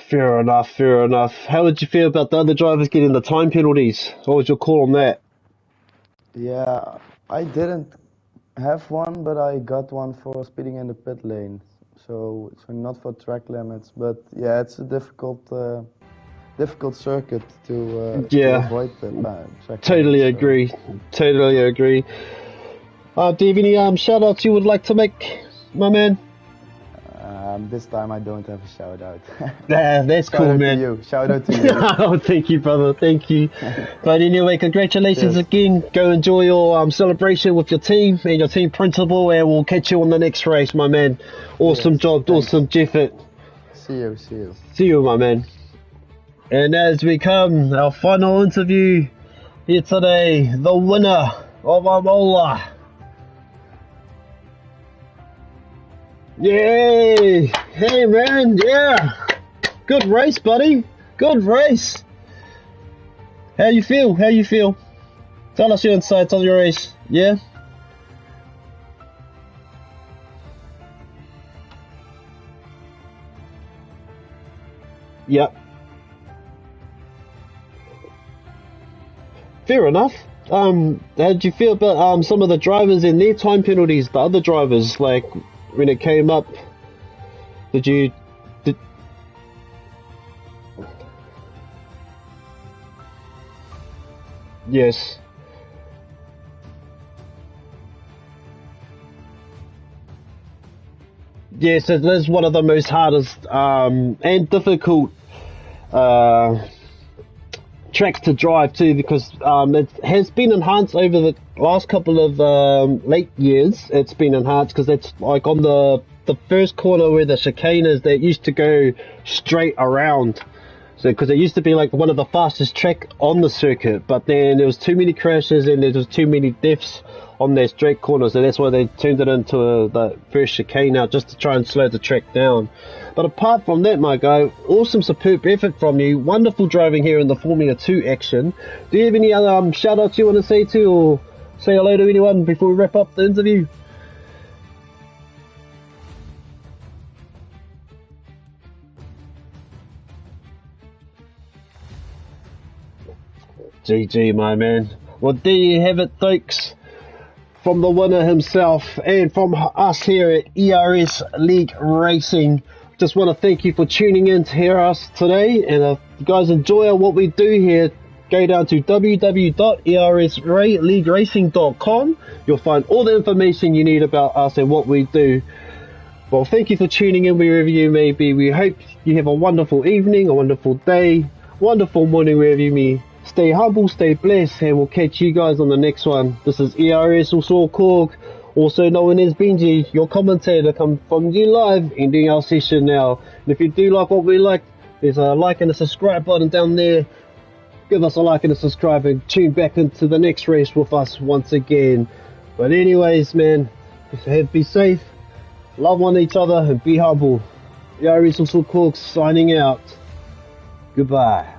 Fair enough, fair enough. How would you feel about the other drivers getting the time penalties? What was your call on that? Yeah, I didn't have one, but I got one for speeding in the pit lane. So not for track limits, but yeah, it's a difficult circuit to avoid the track totally limits, agree. Totally agree. Do you have any shout outs you would like to make, my man? This time I don't have a shout out. That's cool, man. Shout out to you. Oh, thank you, brother. Thank you. But anyway, congratulations again. Go enjoy your celebration with your team and your team principal, and we'll catch you on the next race, my man. Awesome job, thanks. Awesome effort. See you. See you, my man. And as we come, our final interview here today, the winner of Imola. Yay! Hey man, yeah! Good race, buddy! Good race! How you feel? How you feel? Tell us your insights on your race, yeah? Yep. Fair enough. How did you feel about some of the drivers and their time penalties, the other drivers, like when it came up? Did yes. Yes, it is one of the most hardest and difficult tracks to drive too, because it has been enhanced over the last couple of late years. It's been enhanced because it's like on the first corner where the chicane is, that used to go straight around. So because it used to be like one of the fastest track on the circuit, but then there was too many crashes and there was too many deaths on their straight corners, so that's why they turned it into the first chicane now, just to try and slow the track down. But apart from that, my guy, awesome, superb effort from you. Wonderful driving here in the Formula 2 action. Do you have any other shout outs you want to say to, or say hello to anyone before we wrap up the interview? GG, my man. Well, there you have it, folks. From the winner himself and from us here at ERS League Racing. Just want to thank you for tuning in to hear us today. And if you guys enjoy what we do here, go down to www.ersleagueracing.com. You'll find all the information you need about us and what we do. Well, thank you for tuning in wherever you may be. We hope you have a wonderful evening, a wonderful day, wonderful morning wherever you may. Stay humble, stay blessed, and we'll catch you guys on the next one. This is ERS Korg, also known as Benji, your commentator, come from you live, ending our session now. And if you do like what we like, there's a like and a subscribe button down there. Give us a like and a subscribe and tune back into the next race with us once again. But anyways, man, be safe, love one each other, and be humble. ERS Korg signing out. Goodbye.